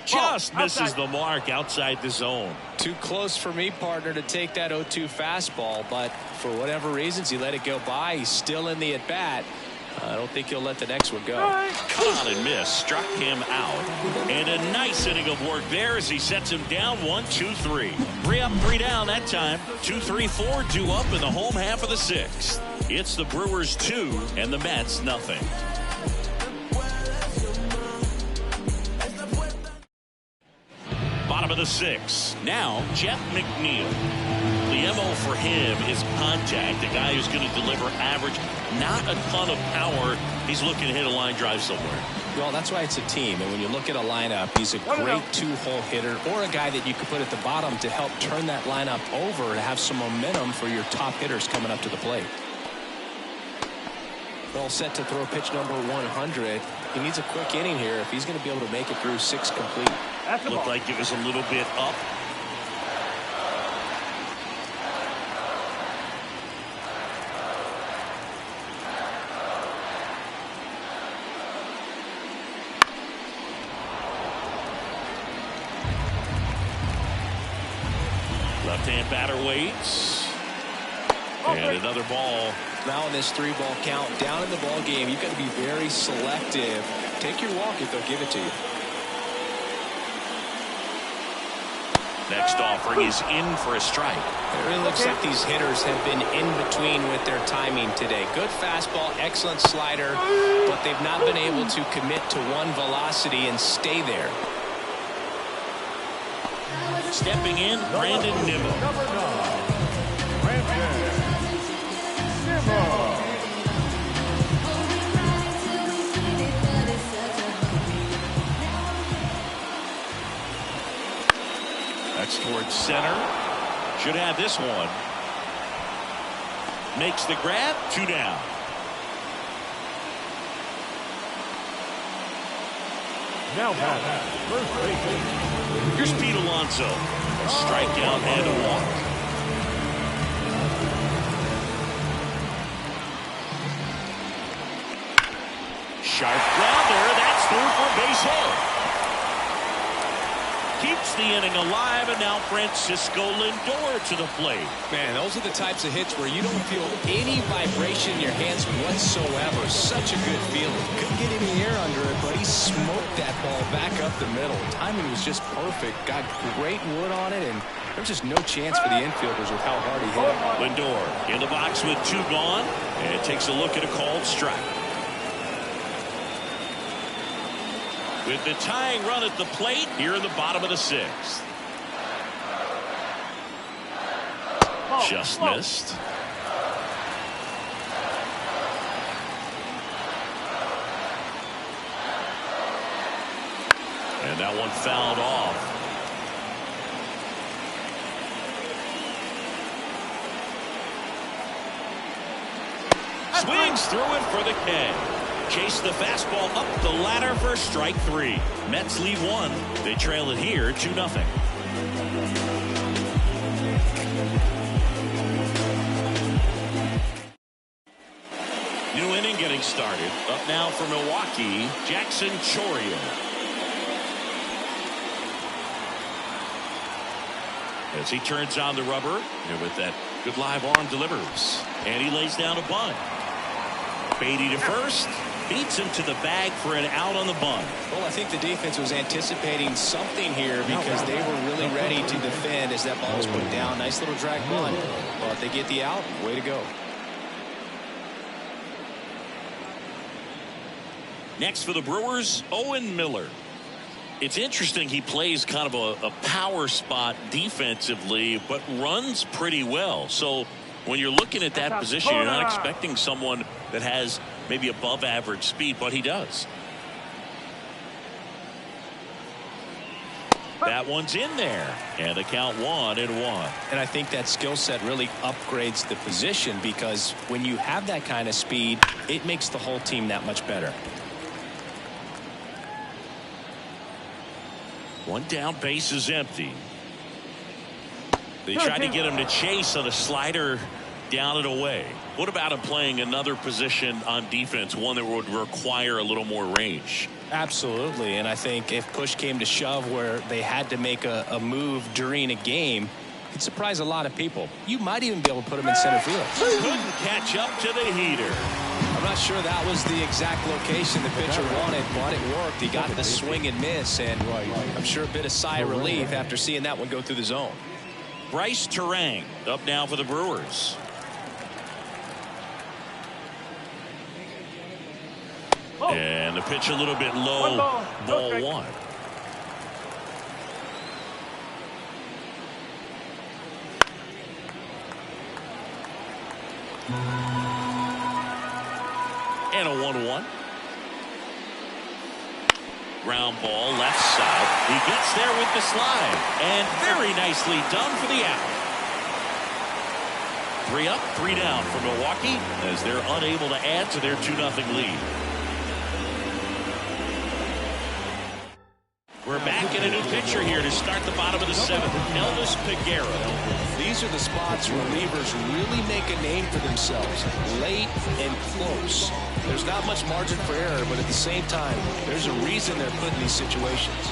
Just misses the mark outside the zone. Too close for me, partner, to take that 0-2 fastball, but for whatever reasons he let it go by. He's still in the at bat. I don't think he'll let the next one go. Caught and missed, struck him out, and a nice inning of work there as he sets him down 1-2-3. 3 up, 3 down that time. 2-3-4 due up in the home half of the 6th. It's the Brewers 2 and the Mets nothing. Bottom of the 6th. Now Jeff McNeil. The MO for him is contact. A guy who's going to deliver average, not a ton of power. He's looking to hit a line drive somewhere. Well, that's why it's a team. And when you look at a lineup, he's a great 2-hole hitter or a guy that you could put at the bottom to help turn that lineup over to have some momentum for your top hitters coming up to the plate. All set to throw pitch number 100. He needs a quick inning here if he's going to be able to make it through 6 complete. Looked like it was a little bit up. Left-hand batter waits. And another ball. Now in this 3-ball count, down in the ball game, you've got to be very selective. Take your walk if they'll give it to you. Next offering is in for a strike. It really looks like these hitters have been in between with their timing today. Good fastball, excellent slider, but they've not been able to commit to one velocity and stay there. Stepping in, Brandon Nimmo. Number 9, Brandon Nimmo. That's towards center. Should have this one. Makes the grab. 2 down. Now back, first base. Here's Pete Alonso. A strikeout and a walk. Sharp grounder. That's through for a base hit. Keeps the inning alive, and now Francisco Lindor to the plate. Man, those are the types of hits where you don't feel any vibration in your hands whatsoever. Such a good feeling. Couldn't get any air under it, but he smoked that ball back up the middle. Timing was just perfect. Got great wood on it, and there's just no chance for the infielders with how hard he hit it. Lindor in the box with 2 gone, and takes a look at a called strike. With the tying run at the plate here in the bottom of the 6th. Just missed. And that one fouled off. Swings through it for the K. Chase the fastball up the ladder for strike 3. Mets lead 1. They trail it here 2-0. New inning getting started. Up now for Milwaukee, Jackson Chourio. As he turns on the rubber, and with that good live arm delivers. And he lays down a bunt. Beatty to first. Beats him to the bag for an out on the bunt. Well, I think the defense was anticipating something here because they were really ready to defend as that ball was put down. Nice little drag bunt, but they get the out. Way to go. Next for the Brewers, Owen Miller. It's interesting, he plays kind of a power spot defensively, but runs pretty well. So when you're looking at that position, you're not expecting someone that has maybe above average speed, but he does. That one's in there, and the count 1-1. And I think that skill set really upgrades the position because when you have that kind of speed, it makes the whole team that much better. One down, base is empty. They tried to get him to chase on a slider down and away. What about him playing another position on defense, one that would require a little more range? Absolutely, and I think if push came to shove where they had to make a move during a game, it'd surprise a lot of people. You might even be able to put him in center field. Couldn't catch up to the heater. I'm not sure that was the exact location the pitcher wanted, but it worked. He got the swing and miss, and I'm sure a bit of sigh of relief after seeing that one go through the zone. Bryce Terang up now for the Brewers. And the pitch a little bit low. Ball 1. And a 1-1. Ground ball left side. He gets there with the slide. And very nicely done for the out. 3 up, 3 down for Milwaukee as they're unable to add to their 2-0 lead. We're back in a new pitcher here to start the bottom of the 7th. Elvis Peguero. These are the spots where relievers really make a name for themselves. Late and close. There's not much margin for error, but at the same time, there's a reason they're put in these situations.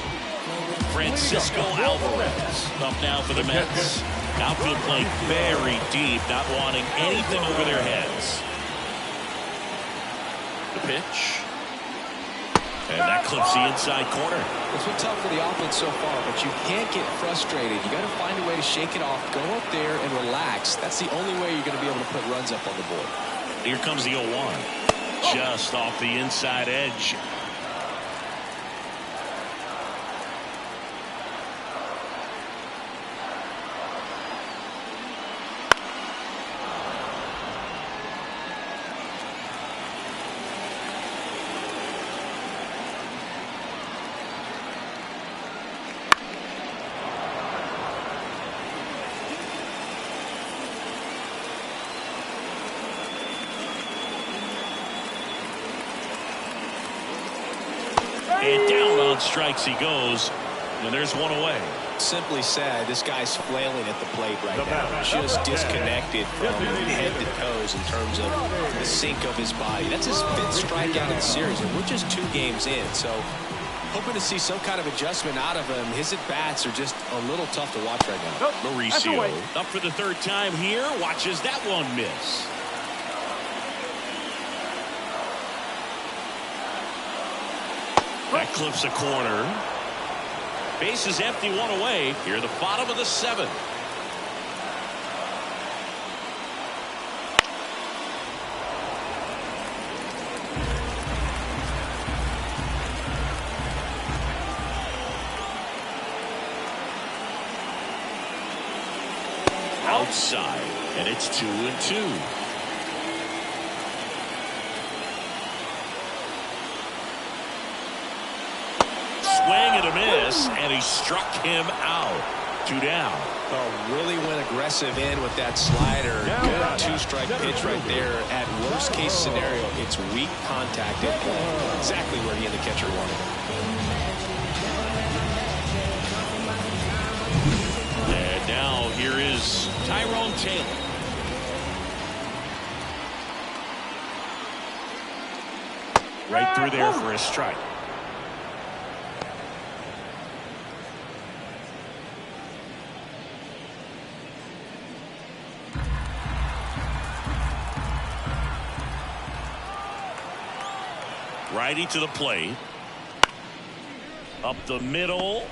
Francisco Alvarez up now for the Mets. Outfield playing very deep, not wanting anything over their heads. The pitch. And that clips the inside corner. It's been tough for the offense so far, but you can't get frustrated. You got to find a way to shake it off, go up there and relax. That's the only way you're going to be able to put runs up on the board. Here comes the 0-1. Just off the inside edge. And down on strikes he goes, and there's one away. Simply said, this guy's flailing at the plate right now. Just disconnected from head to toes in terms of the sink of his body. That's his 5th strikeout in the series, and we're just 2 games in. So hoping to see some kind of adjustment out of him. His at-bats are just a little tough to watch right now. Mauricio up for the 3rd time here. Watches that one miss. That clips a corner. Base is empty, 1 away. Here the bottom of the 7th. Outside, and it's 2-2. Swing and a miss, and he struck him out. 2 down. Oh, really went aggressive in with that slider. Good 2-strike pitch right there. At worst case scenario, it's weak contact at play. Exactly where he and the catcher wanted it. And now here is Tyrone Taylor. Right through there for a strike. Righty to the plate. Up the middle.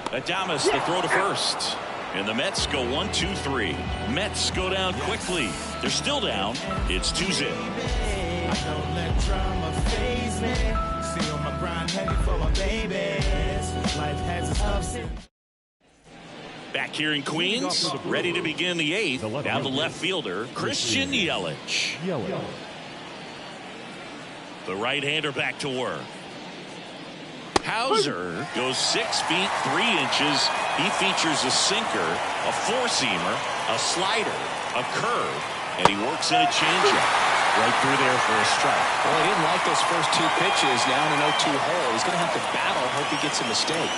Adames the throw to first. And the Mets go 1-2-3. Mets go down quickly. They're still down. It's 2-0. Back here in Queens, ready to begin the 8th. Now the left fielder, Christian Yelich. The right-hander back to work. Hauser goes 6 feet 3 inches. He features a sinker, a 4-seamer, a slider, a curve, and he works in a changeup. Right through there for a strike. Well, he didn't like those first 2 pitches. Now in an 0-2 hole. He's going to have to battle. Hope he gets a mistake.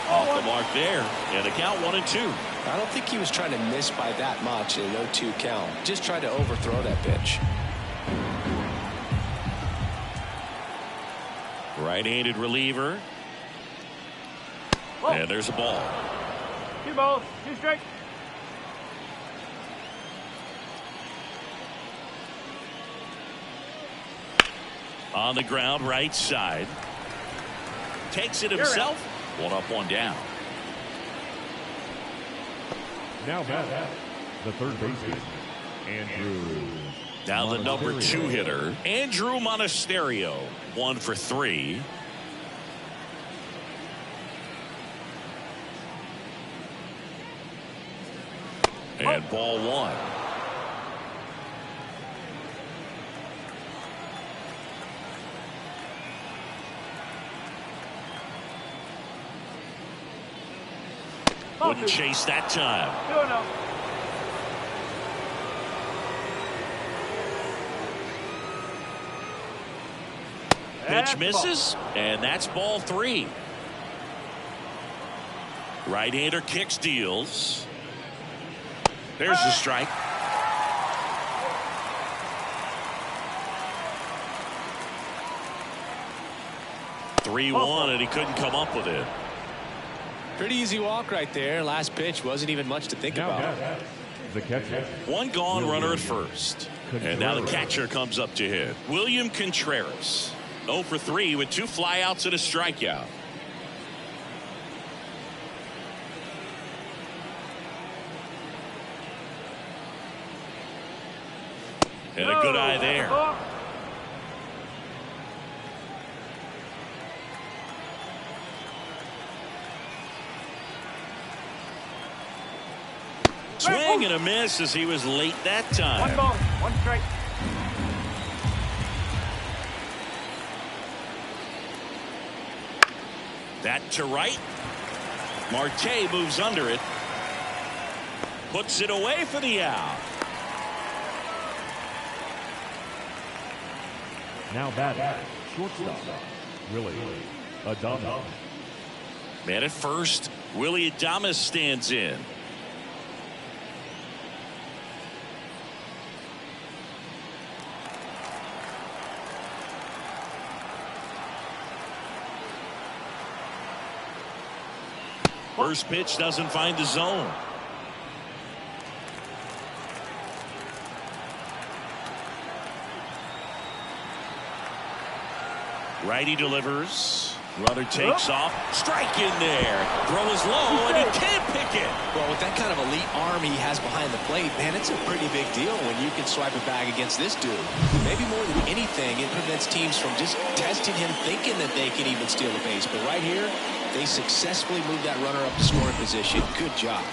Off the mark there, and the count 1-2. I don't think he was trying to miss by that much in an 0-2 count. Just tried to overthrow that pitch. Right-handed reliever. And there's a ball. 2 balls, 2 strikes. On the ground, right side. Takes it himself. 1 up, 1 down. Now back, the 3rd baseman, Andrew. Now the number 2 hitter, Andrew Monasterio. 1 for 3. And ball 1. Wouldn't chase that time. 2-0. Pitch misses, and that's ball 3. Right-hander kicks, deals. There's the strike. (3-1), and he couldn't come up with it. Pretty easy walk right there. Last pitch wasn't even much to think about. The catcher. 1 gone, runner at first. And now the catcher comes up to hit. William Contreras. 0 for 3 with 2 flyouts and a strikeout. And a good eye there. Swing and a miss as he was late that time. 1 ball, 1 strike. That to right. Marte moves under it. Puts it away for the out. Now batting, shortstop, Willie Adames. Man at first, Willie Adames stands in. First pitch doesn't find the zone. Righty delivers. Runner takes off. Strike in there. Throw is low and he can't pick it. Well, with that kind of elite arm he has behind the plate, man, it's a pretty big deal when you can swipe it back against this dude. Maybe more than anything, it prevents teams from just testing him, thinking that they can even steal the base. But right here, they successfully moved that runner up to scoring position. Good job.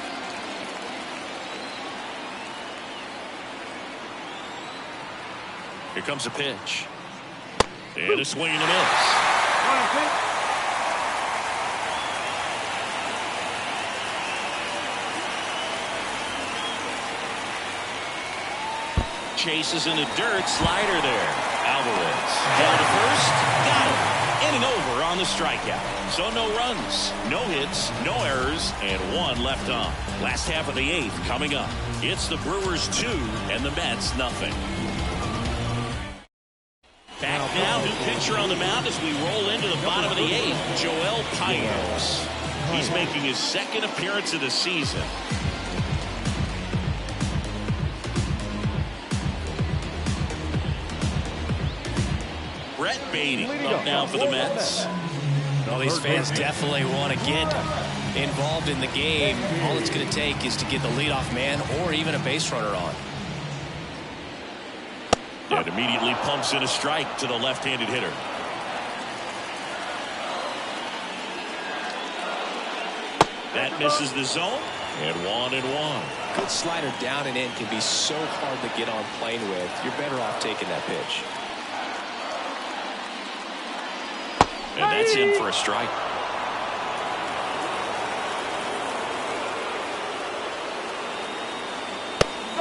Here comes a pitch. And a swing and a miss. Chases in the dirt. Slider there. Alvarez down to first. Got him. Inning over on the strikeout. So no runs, no hits, no errors, and 1 left on. Last half of the 8th coming up. It's the Brewers 2 and the Mets nothing. Back now, new pitcher on the mound as we roll into the bottom of the 8th. Joel Payos. He's making his 2nd appearance of the season. Brett Beatty up now for the Mets. Well, these fans definitely want to get involved in the game. All it's going to take is to get the leadoff man or even a base runner on. And immediately pumps in a strike to the left-handed hitter. That misses the zone. And 1-1. Good slider down and in can be so hard to get on plane with. You're better off taking that pitch. And that's in for a strike.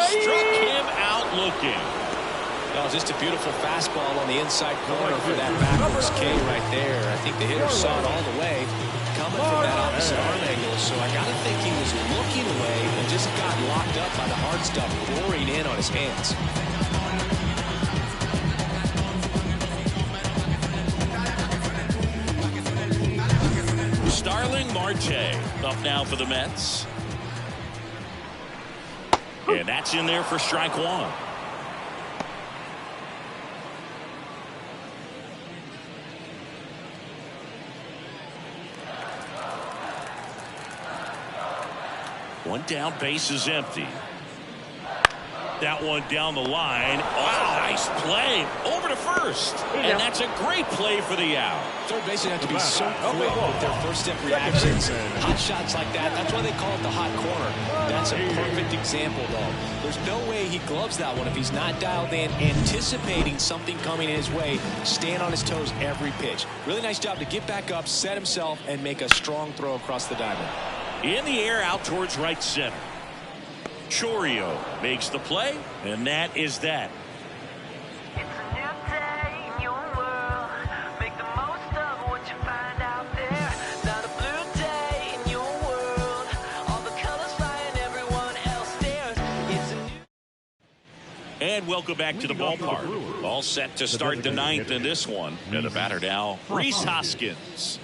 Struck him out looking. Oh, just a beautiful fastball on the inside corner for that backwards K right there. I think the hitter saw it all the way coming from that opposite arm angle. So I got to think he was looking away and just got locked up by the hard stuff pouring in on his hands. Starling Marte up now for the Mets. And that's in there for strike 1. One down, base is empty. That one down the line. Wow, nice play. Over to first. And that's a great play for the out. Third basemen have to be so quick with their first step reactions. Hot shots like that, that's why they call it the hot corner. That's a perfect example, though. There's no way he gloves that one if he's not dialed in, anticipating something coming his way, staying on his toes every pitch. Really nice job to get back up, set himself, and make a strong throw across the diamond. In the air, out towards right center. Chorio makes the play, and that is that. It's a new day in your world. Make the most of what you find out there. Not a blue day in your world. All the colors flying, everyone else stares. It's a new. And welcome back to the ballpark. All set to start the 9th in this one. And the batter now, Rhys Hoskins.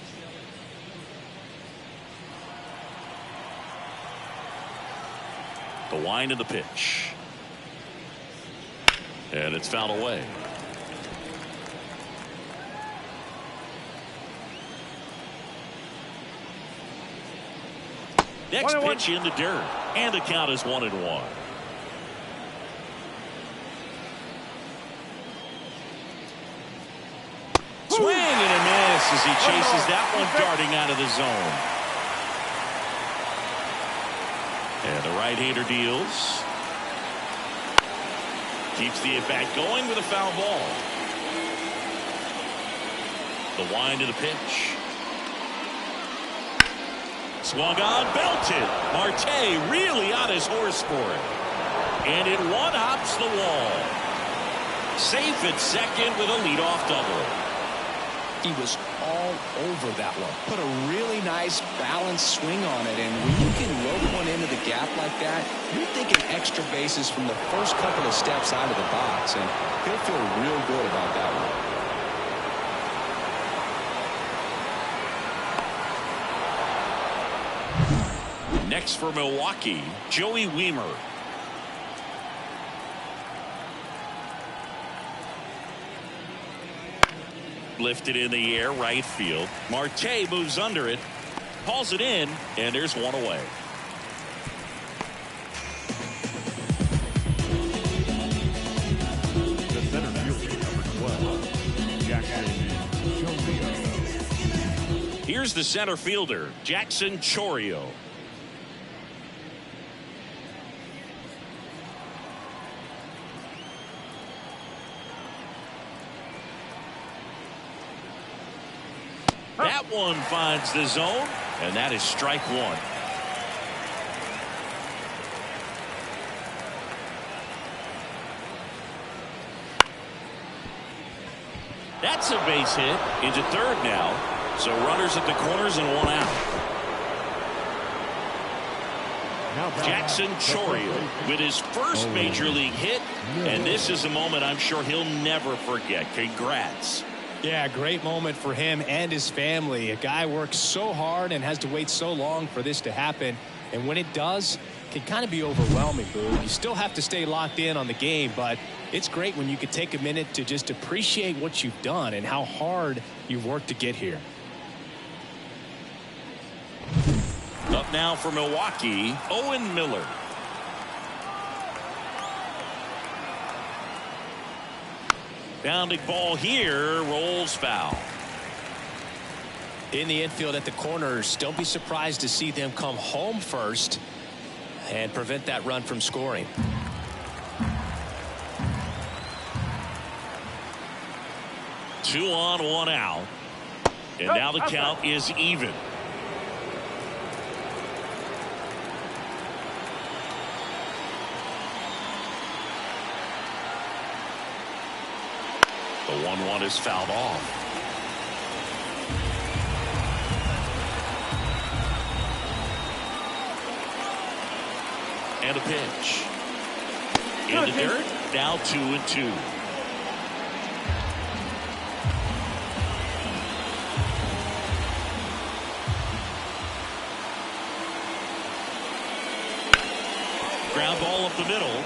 The wind of the pitch. And it's fouled away. Next pitch in the dirt. And the count is 1-1. Swing and a miss as he chases that one darting out of the zone. And the right-hander deals. Keeps the at-bat going with a foul ball. The wind of the pitch. Swung on, belted. Marte really on his horse for it. And it one-hops the wall. Safe at second with a leadoff double. He was all over that one. Put a really nice balanced swing on it, and when you can rope one into the gap like that, you're thinking extra bases from the first couple of steps out of the box, and he'll feel real good about that one. Next for Milwaukee, Joey Wiemer. Lifted in the air, right field. Marte moves under it, hauls it in, and there's one away. The center fielder, number 12, Jackson Chorio. Here's the center fielder, Jackson Chorio. That one finds the zone, and that is strike one. That's a base hit into third now. So runners at the corners and one out. Jackson Chorio with his first major league hit, and this is a moment I'm sure he'll never forget. Congrats. Yeah, great moment for him and his family. A guy works so hard and has to wait so long for this to happen. And when it does, it can kind of be overwhelming, Boo. You still have to stay locked in on the game, but it's great when you can take a minute to just appreciate what you've done and how hard you've worked to get here. Up now for Milwaukee, Owen Miller. Bounding ball here, rolls foul. In the infield at the corners, don't be surprised to see them come home first and prevent that run from scoring. Two on, one out. And now the count is even. The 1-1 is fouled off. And a pitch. In the dirt, now 2-2. Ground ball up the middle.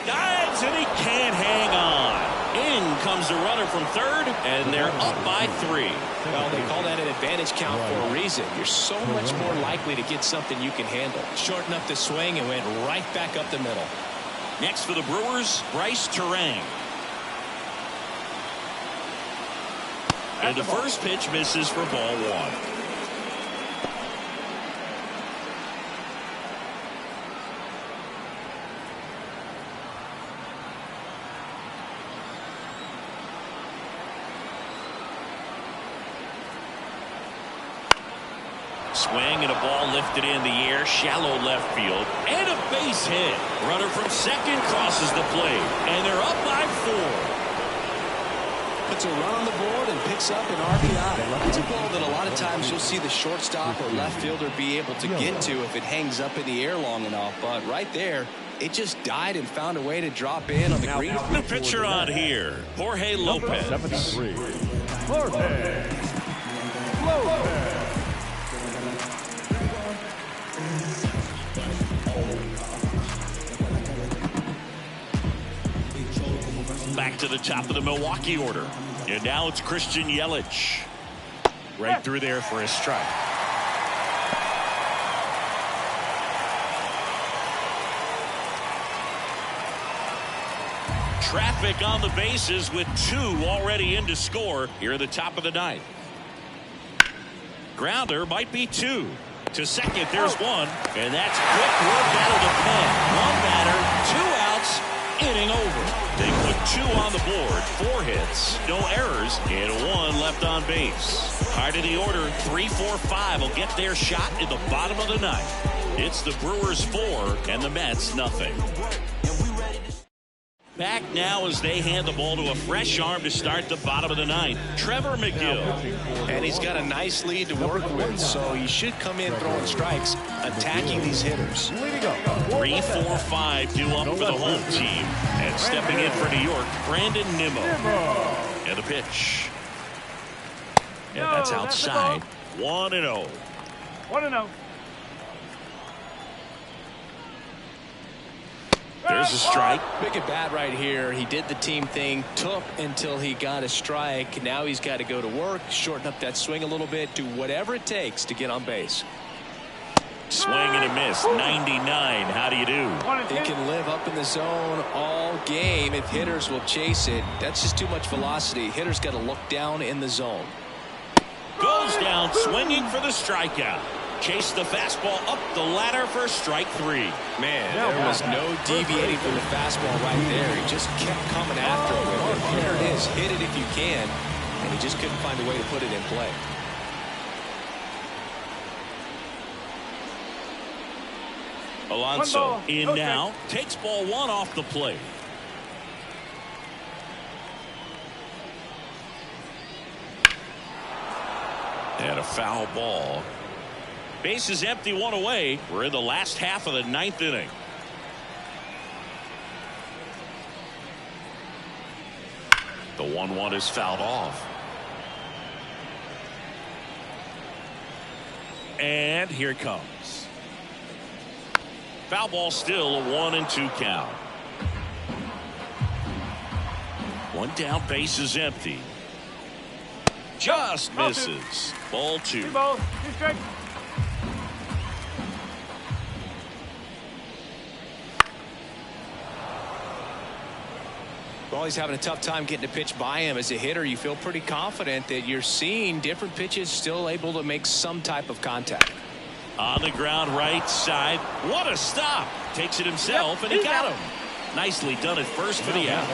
Dives, and he can't hang on. In comes the runner from third, and they're up by 3. Well, they call that an advantage count for a reason. You're so much more likely to get something you can handle. Shorten up the swing and went right back up the middle. Next for the Brewers, Bryce Terang. And the first pitch misses for ball 1. Swing and a ball lifted in the air, shallow left field, and a base hit. Runner from second crosses the plate, and they're up by 4. Puts a run on the board and picks up an RBI. It's a ball that a lot of times you'll see the shortstop or left fielder be able to get to if it hangs up in the air long enough. But right there, it just died and found a way to drop in on the green. The pitcher on here, Jorge Lopez. 73, Jorge Lopez. Back to the top of the Milwaukee order. And now it's Christian Yelich. Right through there for a strike. Traffic on the bases with 2 already in to score here at the top of the 9th. Grounder might be 2. To second, there's 1. And that's quick work out of the pen. 1 batter, 2 outs, inning over. They put 2 on the board, 4 hits, no errors, and 1 left on base. Heart of the order, 3, 4, 5 will get their shot in the bottom of the 9th. It's the Brewers 4 and the Mets nothing. Back now as they hand the ball to a fresh arm to start the bottom of the 9th. Trevor McGill. And he's got a nice lead to work with, so he should come in throwing strikes, attacking these hitters. 3, 4, 5 due up for the home team. And stepping in for New York, Brandon Nimmo. And the pitch. And that's outside. 1-0. 1-0. There's a strike. Big at bat right here. He did the team thing, took until he got a strike. Now he's got to go to work, shorten up that swing a little bit, do whatever it takes to get on base. Swing and a miss. 99. How do you do? He can live up in the zone all game if hitters will chase it. That's just too much velocity. Hitters got to look down in the zone. Goes down swinging for the strikeout. Chase the fastball up the ladder for strike 3. Man, there was no deviating from the fastball right there. He just kept coming after it with it. There it is. Hit it if you can. And he just couldn't find a way to put it in play. Alonso in now. Takes ball 1 off the plate. And a foul ball. Base is empty, 1 away. We're in the last half of the 9th inning. The 1-1 is fouled off. And here it comes. Foul ball, still a 1-2 count. 1 down, base is empty. Just misses. Ball 2. 2 balls, 2 strikes. Well, he's having a tough time getting a pitch by him. As a hitter, you feel pretty confident that you're seeing different pitches still able to make some type of contact. On the ground, right side. What a stop. Takes it himself, and he got him. Nicely done at first for the out.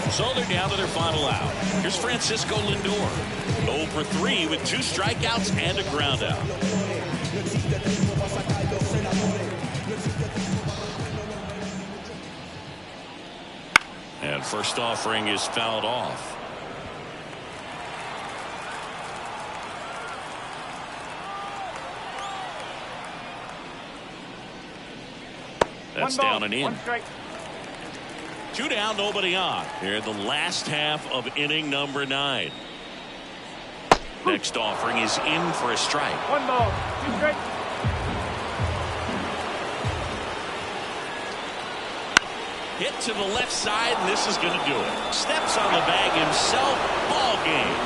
So they're down to their final out. Here's Francisco Lindor. 0 for 3 with 2 strikeouts and a ground out. And first offering is fouled off. That's down and in. 1 strike. 2 down, nobody on. Here in the last half of inning number 9. Next offering is in for a strike. 1 ball, 2 strikes. Hit to the left side, and this is going to do it. Steps on the bag himself. Ball game.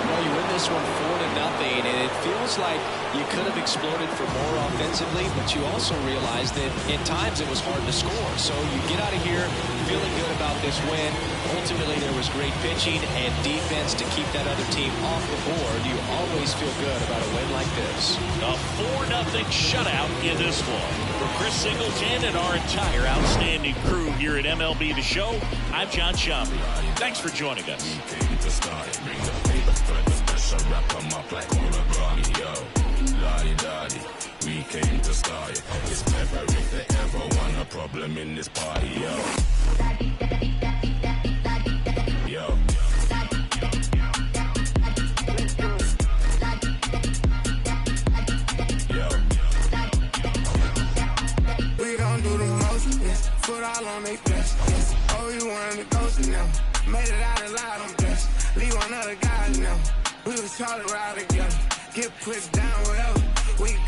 Well, you win this one 4-0, and it feels like you could have exploded for more offensively, but you also realize that at times it was hard to score. So you get out of here feeling good about this win. Ultimately, there was great pitching and defense to keep that other team off the board. You always feel good about a win like this. A 4-0 shutout in this one. For Chris Singleton and our entire outstanding crew here at MLB The Show, I'm John Shambi. Thanks for joining us. We came to start it. It's never if they ever want a problem in this party, yo. Yo. Yo. We gon' do the most, yes. Foot all on they best, yes. Oh, you wanted to ghost now. Made it out alive, I'm blessed. Leave one other guy now. We was trying to ride together. Get put down, whatever. We go.